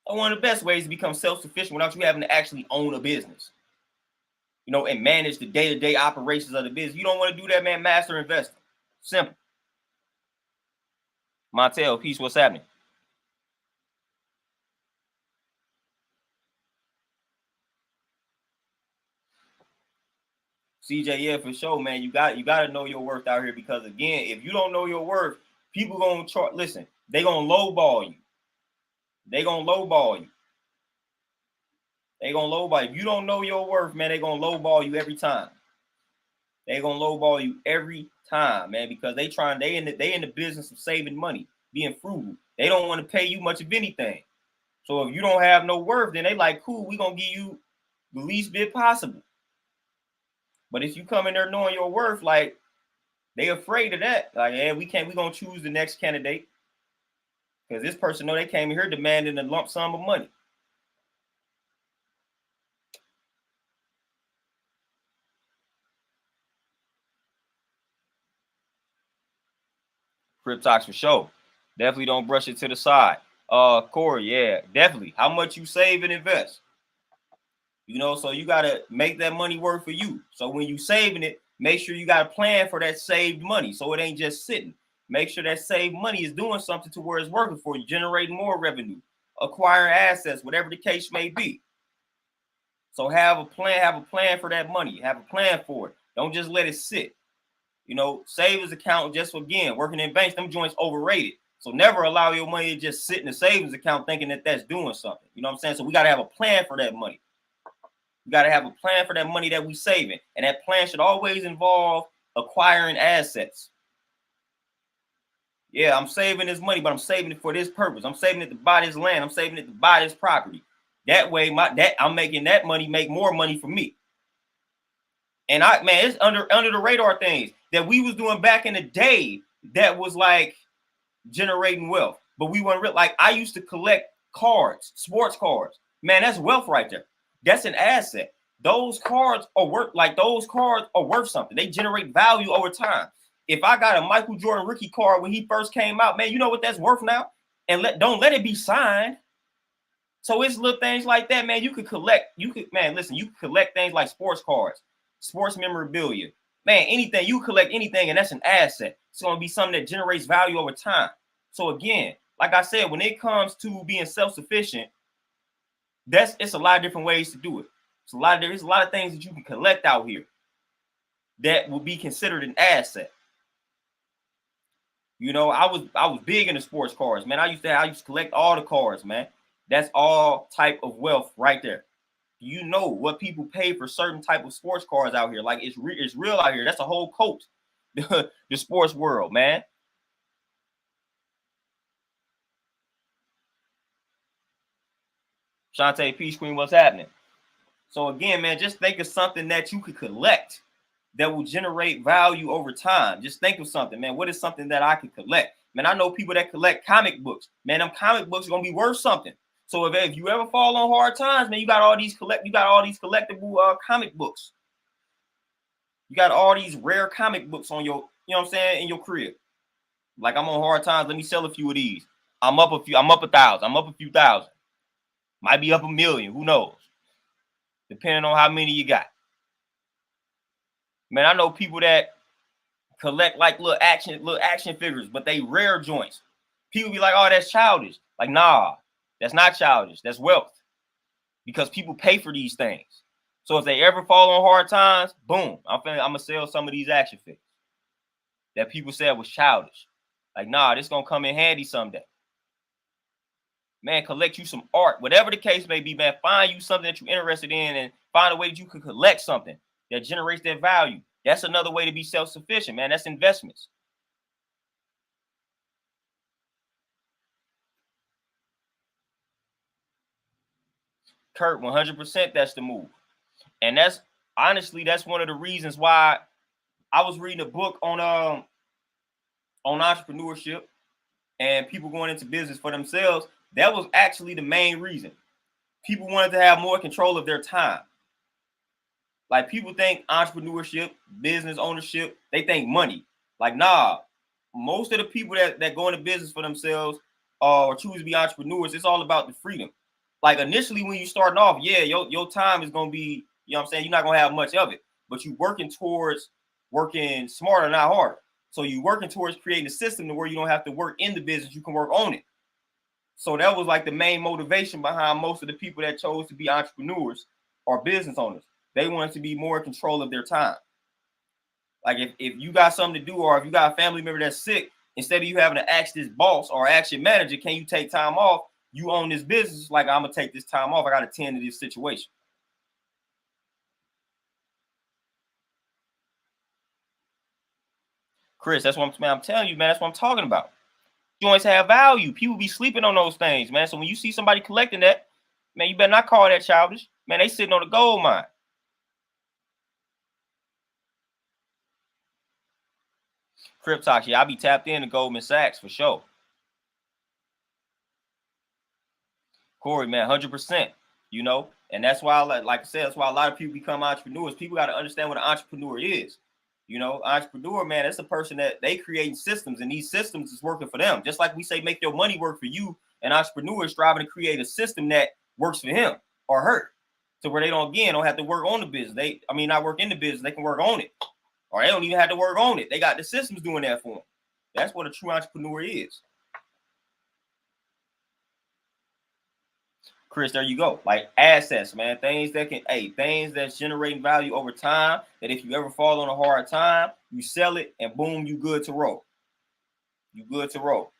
Speaker 1: One of the best ways to become self-sufficient without you having to actually own a business, you know, and manage the day-to-day operations of the business. You don't want to do that, man. Master investing. Simple. Montel, peace. What's happening? CJ, yeah, for sure, man. You got to know your worth out here, because again, if you don't know your worth, people gonna chart. Listen, they gonna lowball you. They gonna lowball you. They gonna lowball you. If you don't know your worth, man, they gonna lowball you every time. They gonna lowball you every time, man, because they in the business of saving money, being frugal. They don't want to pay you much of anything. So if you don't have no worth, then they like, cool, we gonna give you the least bit possible. But if you come in there knowing your worth, like, they afraid of that. Like, yeah, we gonna choose the next candidate because this person know they came in here demanding a lump sum of money. Crip Talks for sure. Definitely don't brush it to the side. Corey, yeah, definitely. How much you save and invest. You know, so you gotta make that money work for you. So when you saving it, make sure you got a plan for that saved money, so it ain't just sitting. Make sure that saved money is doing something to where it's working for you, generating more revenue, acquiring assets, whatever the case may be. So have a plan for that money, have a plan for it. Don't just let it sit. You know, savings account, just again, working in banks, them joints overrated. So never allow your money to just sit in the savings account thinking that that's doing something. You know what I'm saying? So we got to have a plan for that money. We got to have a plan for that money that we saving. And that plan should always involve acquiring assets. Yeah, I'm saving this money, but I'm saving it for this purpose. I'm saving it to buy this land. I'm saving it to buy this property. That way, I'm making that money make more money for me. And it's under the radar things that we was doing back in the day that was like generating wealth. But we weren't like, I used to collect cards, sports cards. Man, that's wealth right there. That's an asset. Those cards are worth something. They generate value over time. If I got a Michael Jordan rookie card when he first came out, man, you know what that's worth now? And don't let it be signed. So it's little things like that, man. You could collect things like sports cards, sports memorabilia, man, anything. You collect anything, and that's an asset. It's going to be something that generates value over time. So again, like I said, when it comes to being self-sufficient, it's a lot of different ways to do it. There's a lot of things that you can collect out here that will be considered an asset. You know, I was big into sports cards, man. I used to collect all the cards, man. That's all type of wealth right there. You know what people pay for certain type of sports cards out here. Like it's real out here. That's a whole cult, the sports world, man. Shantae, Peace Queen, what's happening? So again, man, just think of something that you could collect that will generate value over time. Just think of something, man. What is something that I could collect? Man, I know people that collect comic books. Man, them comic books are gonna be worth something. So if you ever fall on hard times, man, you got all these collectible comic books. You got all these rare comic books on your, you know what I'm saying, in your crib. Like I'm on hard times. Let me sell a few of these. I'm up 1,000. I'm up a few thousand. Might be up 1 million. Who knows? Depending on how many you got. Man, I know people that collect like little action figures, but they rare joints. People be like, oh, that's childish. Like, nah, that's not childish. That's wealth. Because people pay for these things. So if they ever fall on hard times, boom, I'm gonna sell some of these action figures that people said was childish. Like, nah, this gonna come in handy someday. Man, collect you some art, whatever the case may be, man. Find you something that you're interested in and find a way that you can collect something that generates that value. That's another way to be self-sufficient, man. That's investments. Kurt, 100%, that's the move. And that's one of the reasons why I was reading a book on entrepreneurship and people going into business for themselves. That was actually the main reason. People wanted to have more control of their time. Like people think entrepreneurship, business ownership, they think money. Like, nah, most of the people that go into business for themselves or choose to be entrepreneurs, it's all about the freedom. Like initially when you're starting off, yeah, your time is going to be, you know what I'm saying? You're not going to have much of it, but you're working towards working smarter, not harder. So you're working towards creating a system to where you don't have to work in the business, you can work on it. So that was like the main motivation behind most of the people that chose to be entrepreneurs or business owners. They wanted to be more in control of their time. Like if you got something to do or if you got a family member that's sick, instead of you having to ask this boss or ask your manager, can you take time off? You own this business. Like, I'm going to take this time off. I got to tend to this situation. Chris, that's what I'm telling you, man. That's what I'm talking about. Joints have value. People be sleeping on those things, man. So when you see somebody collecting that, man, you better not call that childish. Man, they sitting on a gold mine. Cryptox, yeah, I be tapped into Goldman Sachs for sure. Corey, man, 100%. You know, and that's why, like I said, that's why a lot of people become entrepreneurs. People got to understand what an entrepreneur is. You know, entrepreneur, man, it's a person that they create systems, and these systems is working for them. Just like we say, make your money work for you. An entrepreneur is striving to create a system that works for him or her, to where they don't have to work on the business. Not work in the business. They can work on it, or they don't even have to work on it. They got the systems doing that for them. That's what a true entrepreneur is. Chris, there you go. Like assets, man. Things that's generating value over time, that if you ever fall on a hard time, you sell it and boom, you good to roll. You good to roll.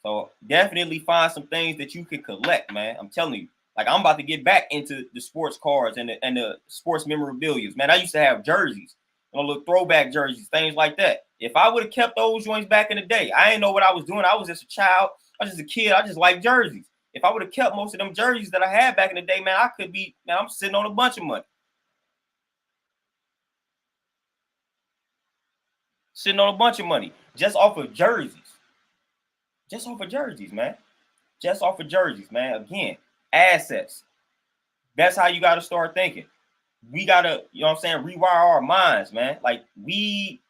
Speaker 1: So definitely find some things that you can collect, man. I'm telling you. Like, I'm about to get back into the sports cards and the sports memorabilia. Man, I used to have jerseys, little throwback jerseys, things like that. If I would have kept those joints back in the day, I didn't know what I was doing. I was just a child. I was just a kid. I just liked jerseys. If I would have kept most of them jerseys that I had back in the day, man, I'm sitting on a bunch of money. Sitting on a bunch of money just off of jerseys. Just off of jerseys, man. Just off of jerseys, man. Again, assets. That's how you got to start thinking. We got to, rewire our minds, man. Like, we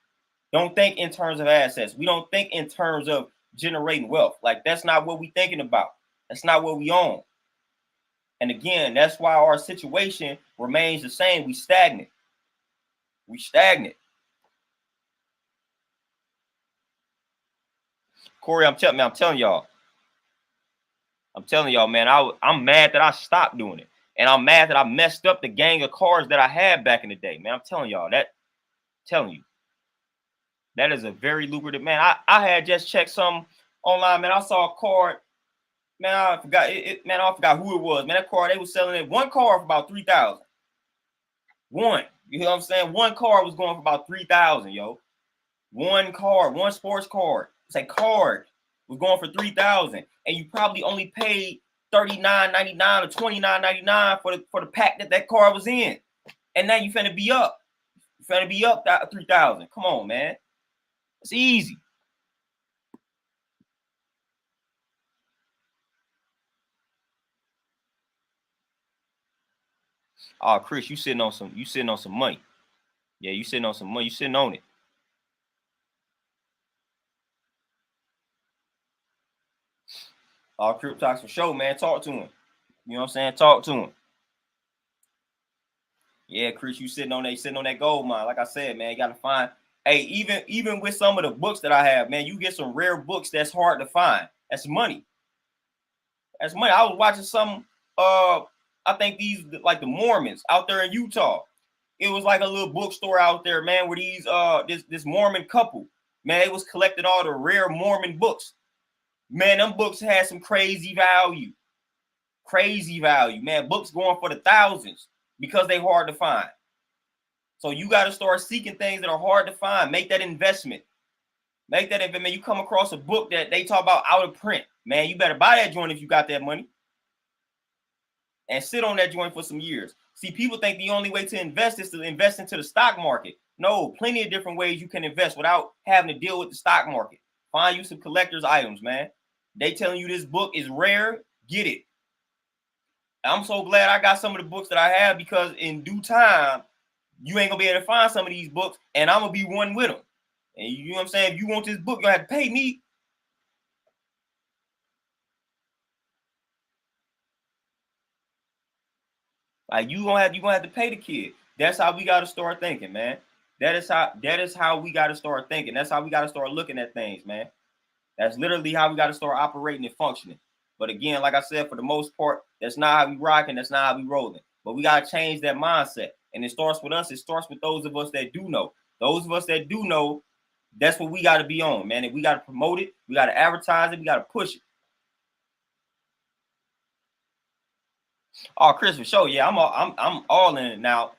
Speaker 1: don't think in terms of assets. We don't think in terms of generating wealth. Like, that's not what we thinking about. That's not what we own. And again, that's why our situation remains the same. We stagnant. Corey, I'm telling y'all, man, I'm mad that I stopped doing it. And I'm mad that I messed up the gang of cards that I had back in the day, man. I'm telling y'all that. That is a very lucrative, man. I had just checked some online, man. I saw a card. Man, I forgot I forgot who it was. Man, that card, they was selling it. One card for about $3,000. One. You know what I'm saying? One card was going for about $3,000, yo. One card, one sports card. It's a card was going for $3,000. And you probably only paid $39.99 or $29.99 for the pack that card was in. And now you finna be up. You finna be up that $3,000. Come on, man. It's easy. Oh, Chris, you sitting on some money. Yeah, you sitting on some money. You sitting on it. Oh, Crip Talks for sure, man. Talk to him. You know what I'm saying? Talk to him. Yeah, Chris, you sitting on that gold mine. Like I said, man, you gotta find. Hey, even with some of the books that I have, man, you get some rare books that's hard to find. That's money. That's money. I was watching some. I think these like the Mormons out there in Utah. It was like a little bookstore out there, man, where these this Mormon couple, man, they was collecting all the rare Mormon books. Man, them books had some crazy value. Crazy value, man. Books going for the thousands because they hard to find. So you got to start seeking things that are hard to find. Make that investment. Make that investment. You come across a book that they talk about out of print, man, you better buy that joint if you got that money. And sit on that joint for some years. See, people think the only way to invest is to invest into the stock market. No, plenty of different ways you can invest without having to deal with the stock market. Find you some collector's items, man. They telling you this book is rare, get it. I'm so glad I got some of the books that I have, because in due time, you ain't gonna be able to find some of these books, and I'm gonna be one with them. And you know what I'm saying? If you want this book, you're gonna have to pay me. Like, you gonna have to pay the kid. That's how we gotta start thinking, man. That is how we gotta start thinking. That's how we gotta start looking at things, man. That's literally how we gotta start operating and functioning. But again, like I said, for the most part, that's not how we rocking. That's not how we rolling. But we gotta change that mindset, and it starts with us. It starts with those of us that do know. Those of us that do know, that's what we gotta be on, man. And we gotta promote it. We gotta advertise it. We gotta push it. Oh, Chris, for sure. Yeah, I'm all in it now.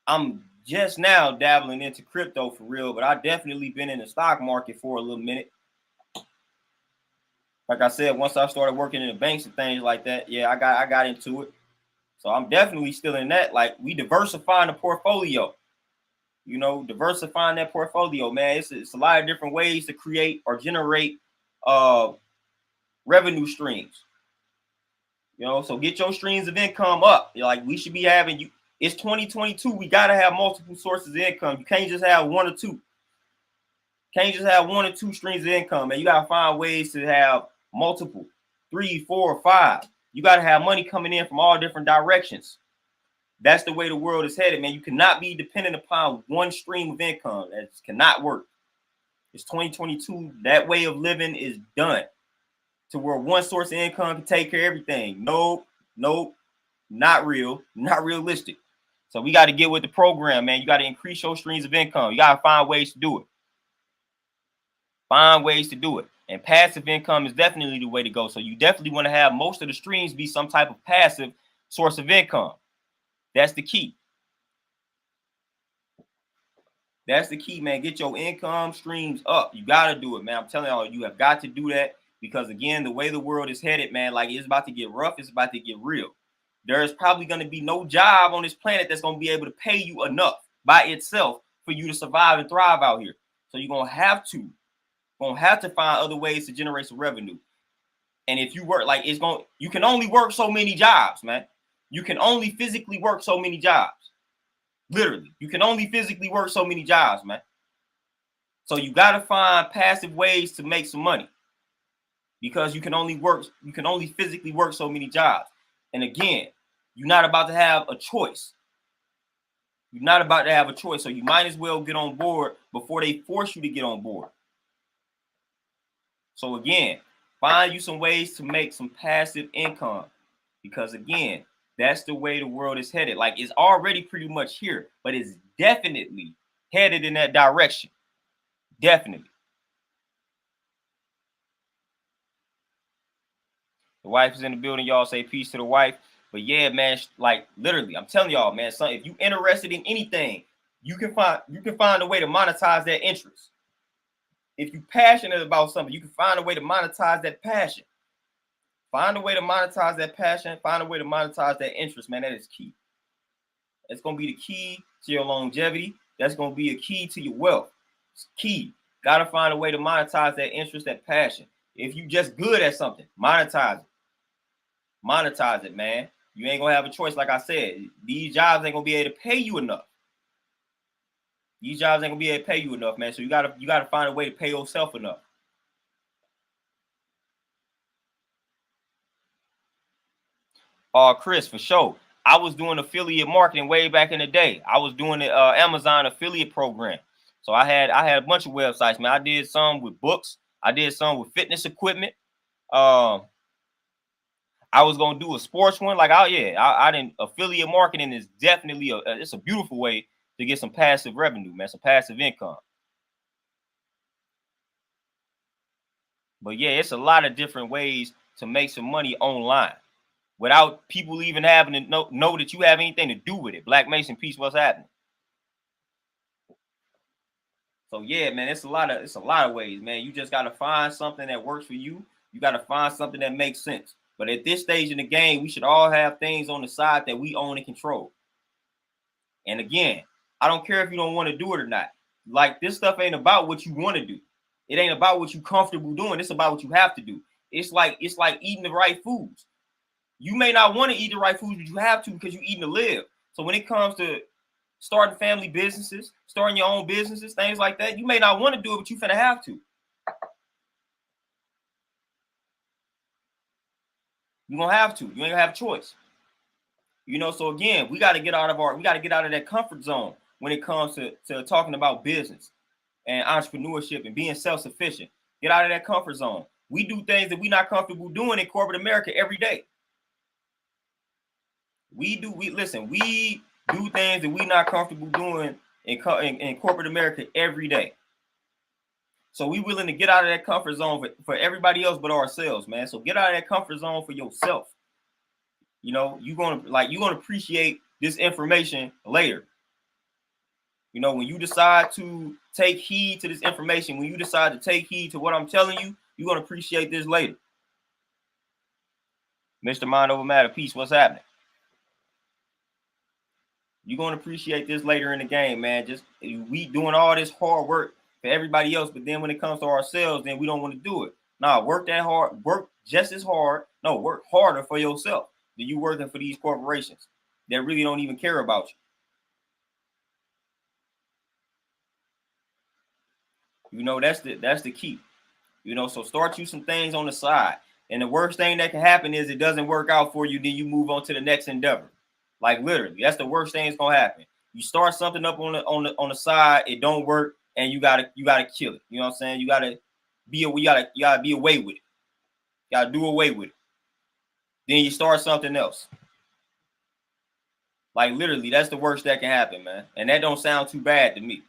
Speaker 1: I'm just now dabbling into crypto for real, but I definitely been in the stock market for a little minute. Like I said, once I started working in the banks and things like that, yeah, I got into it. So I'm definitely still in that. Like, we diversifying the portfolio. You know, diversifying that portfolio, man. It's a lot of different ways to create or generate revenue streams. You know, so get your streams of income up. Like, we should be having you. It's 2022. We gotta have multiple sources of income. You can't just have one or two. Can't just have one or two streams of income, man. You gotta find ways to have multiple. 3, 4, 5. You got to have money coming in from all different directions. That's the way the world is headed, man. You cannot be dependent upon one stream of income. That cannot work. It's 2022. That way of living is done. To where one source of income can take care of everything. Nope, not real, not realistic. So we got to get with the program, man. You got to increase your streams of income. You got to find ways to do it. Find ways to do it. And passive income is definitely the way to go. So you definitely want to have most of the streams be some type of passive source of income. That's the key. That's the key, man. Get your income streams up. You got to do it, man. I'm telling y'all, you have got to do that because, again, the way the world is headed, man, like it's about to get rough. It's about to get real. There's probably going to be no job on this planet that's going to be able to pay you enough by itself for you to survive and thrive out here. So you're going to have to find other ways to generate some revenue. And if you work, like you can only work so many jobs, man. You can only physically work so many jobs. Literally, you can only physically work so many jobs, man. So you got to find passive ways to make some money because you can only physically work so many jobs. And again, you're not about to have a choice. You're not about to have a choice. So you might as well get on board before they force you to get on board. So again, find you some ways to make some passive income because again, that's the way the world is headed. Like it's already pretty much here, but it's definitely headed in that direction. Definitely. The wife is in the building. Y'all say peace to the wife. But yeah, man, like literally, I'm telling y'all, man, son, if you interested in anything, you can find a way to monetize that interest. If you're passionate about something, you can find a way to monetize that passion. Find a way to monetize that passion. Find a way to monetize that interest, man. That is key. It's going to be the key to your longevity. That's going to be a key to your wealth. It's key. Got to find a way to monetize that interest, that passion. If you just good at something, monetize it. Monetize it, man. You ain't going to have a choice. Like I said, these jobs ain't going to be able to pay you enough. These jobs ain't going to be able to pay you enough, man. So you got to find a way to pay yourself enough. Chris, for sure. I was doing affiliate marketing way back in the day. I was doing the Amazon affiliate program. So I had a bunch of websites, man. I did some with books. I did some with fitness equipment. I was gonna do a sports one. Like, I didn't. Affiliate marketing is definitely it's a beautiful way to get some passive revenue, man. Some passive income. But yeah, it's a lot of different ways to make some money online without people even having to know that you have anything to do with it. Black Mason, peace, what's happening? So yeah, man, it's a lot of ways, man. You just gotta find something that works for you. You gotta find something that makes sense. But at this stage in the game, we should all have things on the side that we own and control. And again, I don't care if you don't want to do it or not. Like this stuff ain't about what you want to do. It ain't about what you're comfortable doing. It's about what you have to do. It's like eating the right foods. You may not want to eat the right foods, but you have to because you're eating to live. So when it comes to starting family businesses, starting your own businesses, things like that, you may not want to do it, but you finna have to. You're gonna have to. You ain't gonna have a choice. You know, so again, we got to get out of that comfort zone when it comes to talking about business and entrepreneurship and being self-sufficient. Get out of that comfort zone. We do things that we're not comfortable doing in corporate America every day. We do things that we're not comfortable doing in corporate America every day. So we willing to get out of that comfort zone for everybody else but ourselves, man. So get out of that comfort zone for yourself. You know, you're gonna appreciate this information later. You know, when you decide to take heed to this information, when you decide to take heed to what I'm telling you, you're gonna appreciate this later. Mr. Mind Over Matter, peace. What's happening? You're gonna appreciate this later in the game, man. Just we doing all this hard work for everybody else, but then when it comes to ourselves, then we don't want to do it. Nah, work that hard, work just as hard. No, work harder for yourself than you working for these corporations that really don't even care about you. You know, that's the key. You know, so start you some things on the side. And the worst thing that can happen is it doesn't work out for you, then you move on to the next endeavor. Like literally, that's the worst thing that's gonna happen. You start something up on the side, it don't work, and you gotta kill it. You know what I'm saying? You gotta be away with it. You gotta do away with it. Then you start something else. Like literally, that's the worst that can happen, man. And that don't sound too bad to me.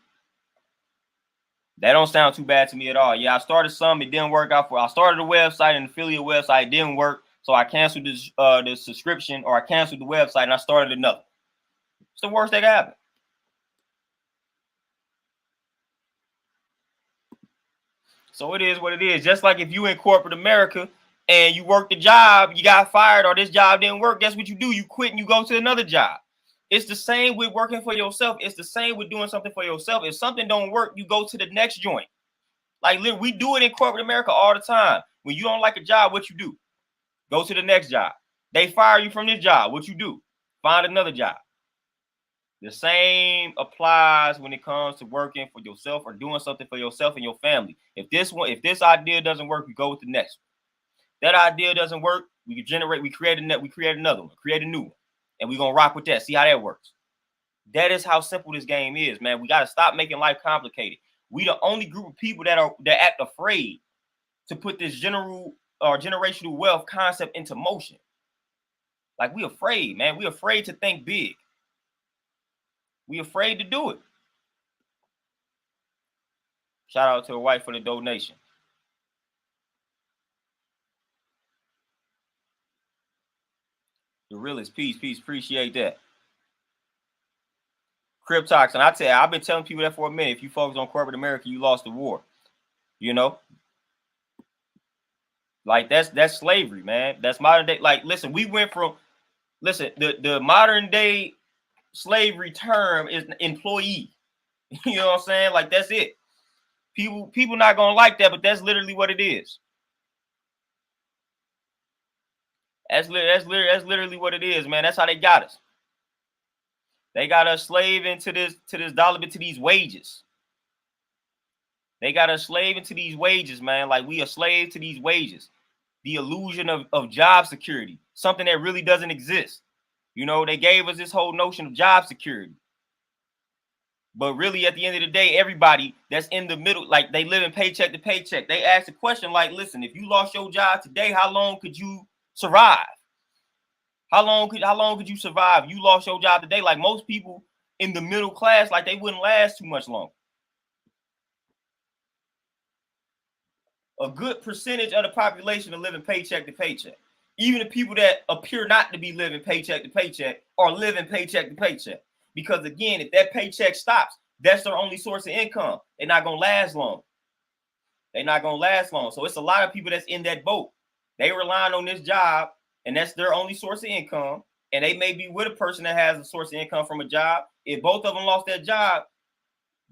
Speaker 1: That don't sound too bad to me at all. Yeah, I started some, it didn't work out for. I started a website, an affiliate website, it didn't work, so I canceled the subscription, or I canceled the website and I started another. It's the worst that can happen. So it is what it is. Just like if you in corporate America and you work the job, you got fired, or this job didn't work, guess what you do? You quit and you go to another job. It's the same with working for yourself. It's the same with doing something for yourself. If something don't work, you go to the next joint. Like we do it in corporate America all the time. When you don't like a job, what you do? Go to the next job. They fire you from this job. What you do? Find another job. The same applies when it comes to working for yourself or doing something for yourself and your family. If this idea doesn't work, we go with the next one. That idea doesn't work, we create another one, create a new one, and we're gonna rock with that. See how that works. That is how simple this game is, man. We gotta stop making life complicated. We the only group of people that act afraid to put this generational wealth concept into motion. Like we afraid, man. We afraid to think big. We afraid to do it. Shout out to a wife for the donation. The realest peace. Appreciate that. Cryptox, and I tell you, I've been telling people that for a minute. If you focus on corporate America, you lost the war. You know, like that's slavery, man. That's modern day. Like, listen, we went from the modern day slavery term is employee. You know what I'm saying? Like that's it. People not gonna like that, but that's literally what it is. That's literally what it is, man. That's how they got us. They got us slave into this dollar, to these wages. They got us slave into these wages, man. Like we are slave to these wages. The illusion of job security, something that really doesn't exist. You know, they gave us this whole notion of job security. But really, at the end of the day, everybody that's in the middle, like they live in paycheck to paycheck. They ask the question like, listen, if you lost your job today, how long could you survive? How long could you survive? You lost your job today. Like most people in the middle class, like they wouldn't last too much longer. A good percentage of the population are living paycheck to paycheck. Even the people that appear not to be living paycheck to paycheck are living paycheck to paycheck. Because again, if that paycheck stops, that's their only source of income. They're not gonna last long. They're not gonna last long. So it's a lot of people that's in that boat. They relying on this job, and that's their only source of income. And they may be with a person that has a source of income from a job. If both of them lost that job,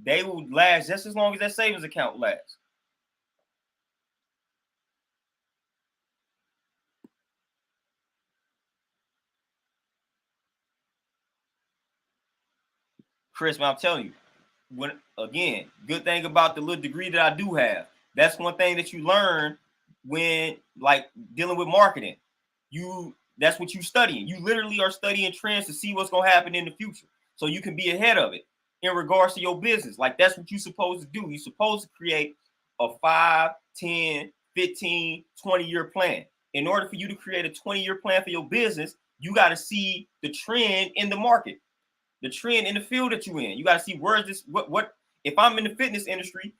Speaker 1: they will last just as long as that savings account lasts. Chris, man, I'm telling you, good thing about the little degree that I do have, that's one thing that you learn when like dealing with marketing. That's what you studying. You literally are studying trends to see what's gonna happen in the future, so you can be ahead of it in regards to your business. Like that's what you're supposed to do. You're supposed to create a 5, 10, 15, 20-year plan. In order for you to create a 20-year plan for your business, you got to see the trend in the market, the trend in the field that you're in. You got to see where is this, what if I'm in the fitness industry,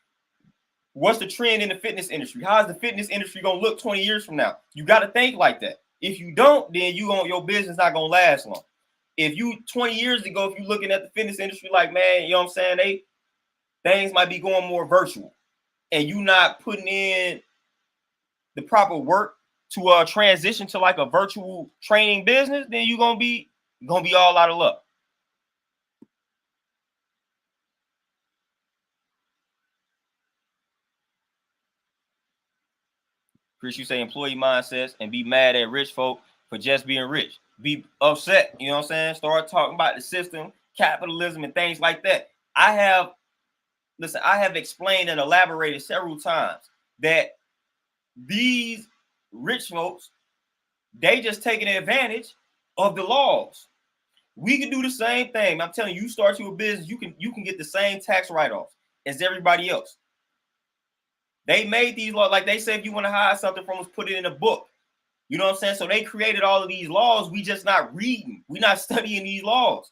Speaker 1: what's the trend in the fitness industry? How is the fitness industry going to look 20 years from now? You got to think like that. If you don't, then your business not going to last long. If you 20 years ago, if you're looking at the fitness industry like, man, you know what I'm saying, things might be going more virtual, and you not putting in the proper work to transition to like a virtual training business, then you're gonna be all out of luck. Chris, you say employee mindsets and be mad at rich folk for just being rich. Be upset, you know what I'm saying? Start talking about the system, capitalism, and things like that. I have explained and elaborated several times that these rich folks, they just taking advantage of the laws. We can do the same thing. I'm telling you, you start your business, you can get the same tax write-offs as everybody else. They made these laws, like they say, if you want to hide something from us, put it in a book. You know what I'm saying? So they created all of these laws. We just not reading. We not studying these laws.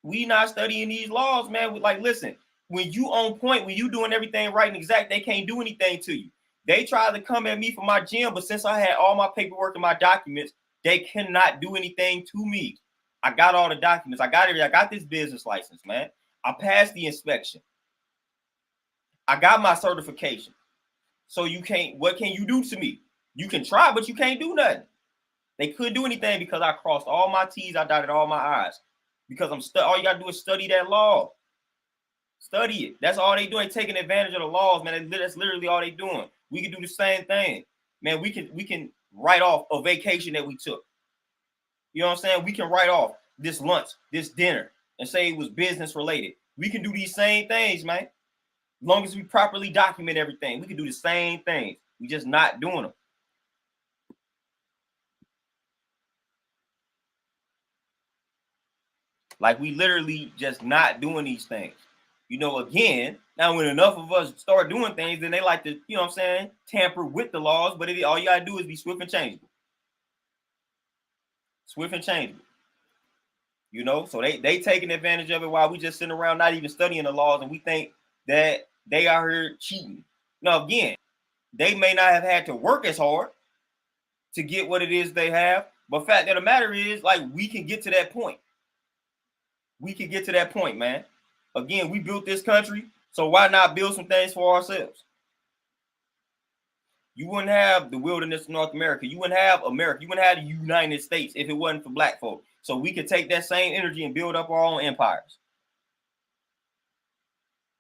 Speaker 1: We not studying these laws, man. Like, listen, when you on point, when you doing everything right and exact, they can't do anything to you. They tried to come at me for my gym, but since I had all my paperwork and my documents, they cannot do anything to me. I got all the documents. I got it. I got this business license, man. I passed the inspection. I got my certification. So you can't, what can you do to me? You can try, but you can't do nothing. They couldn't do anything because I crossed all my T's, I dotted all my I's. Because all you gotta do is study that law. Study it. That's all they doing, taking advantage of the laws, man. That's literally all they doing. We can do the same thing. Man, we can write off a vacation that we took. You know what I'm saying? We can write off this lunch, this dinner, and say it was business related. We can do these same things, man. As long as we properly document everything, we can do the same things. We just not doing them. Like, we literally just not doing these things. You know, again, now when enough of us start doing things, then they like to, you know what I'm saying, tamper with the laws, but all you gotta do is be swift and changeable. Swift and changeable. You know, so they taking advantage of it while we just sitting around not even studying the laws, and we think that they are here cheating. Now, again, they may not have had to work as hard to get what it is they have, but fact of the matter is, like, we can get to that point. We can get to that point, man. Again, we built this country, so why not build some things for ourselves? You wouldn't have the wilderness of North America. You wouldn't have America. You wouldn't have the United States if it wasn't for black folk. So we could take that same energy and build up our own empires.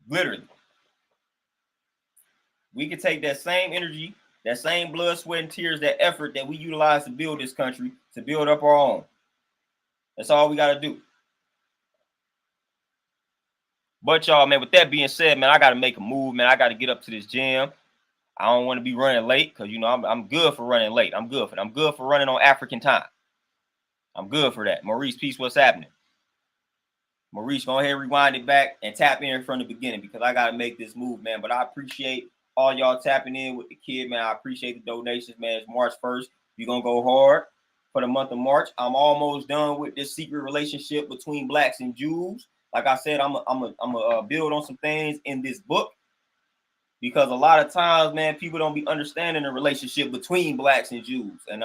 Speaker 1: Literally. We could take that same energy, that same blood, sweat, and tears, that effort that we utilize to build this country, to build up our own. That's all we got to do. But y'all, man, with that being said, man, I got to make a move, man. I got to get up to this gym. I don't want to be running late because, you know, I'm good for running late. I'm good for running on African time. I'm good for that. Maurice, peace, what's happening? Maurice, go ahead, rewind it back and tap in from the beginning because I got to make this move, man. But I appreciate all y'all tapping in with the kid, man. I appreciate the donations, man. It's March 1st. We're going to go hard for the month of March. I'm almost done with this secret relationship between blacks and Jews. Like I said, I'm a build on some things in this book because a lot of times, man, people don't be understanding the relationship between blacks and Jews. And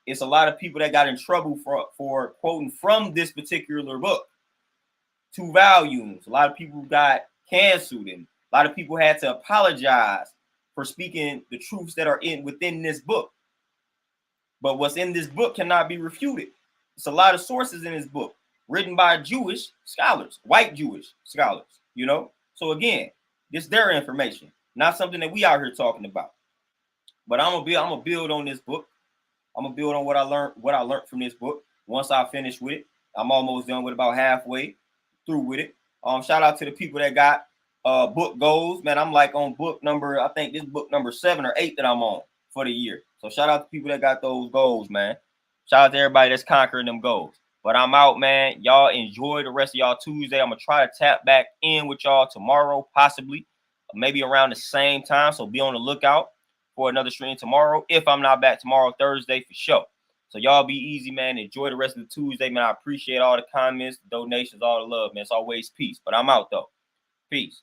Speaker 1: it's a lot of people that got in trouble for quoting from this particular book. 2 volumes. A lot of people got canceled, and a lot of people had to apologize for speaking the truths that are within this book. But what's in this book cannot be refuted. It's a lot of sources in this book written by Jewish scholars, white Jewish scholars, you know? So again, this their information, not something that we out here talking about. But I'm gonna build on this book. I'm gonna build on what I learned from this book. Once I finish with it, I'm almost done with about halfway through with it. Shout out to the people that got book goals, man. I'm like on book number, I think this book number 7 or 8 that I'm on for the year. So shout out to people that got those goals, man. Shout out to everybody that's conquering them goals. But I'm out, man. Y'all enjoy the rest of y'all Tuesday. I'm gonna try to tap back in with y'all tomorrow, possibly, maybe around the same time. So be on the lookout for another stream tomorrow. If I'm not back tomorrow, Thursday for sure. So y'all be easy, man. Enjoy the rest of the Tuesday, man. I appreciate all the comments, the donations, all the love, man. It's always peace. But I'm out though. Peace.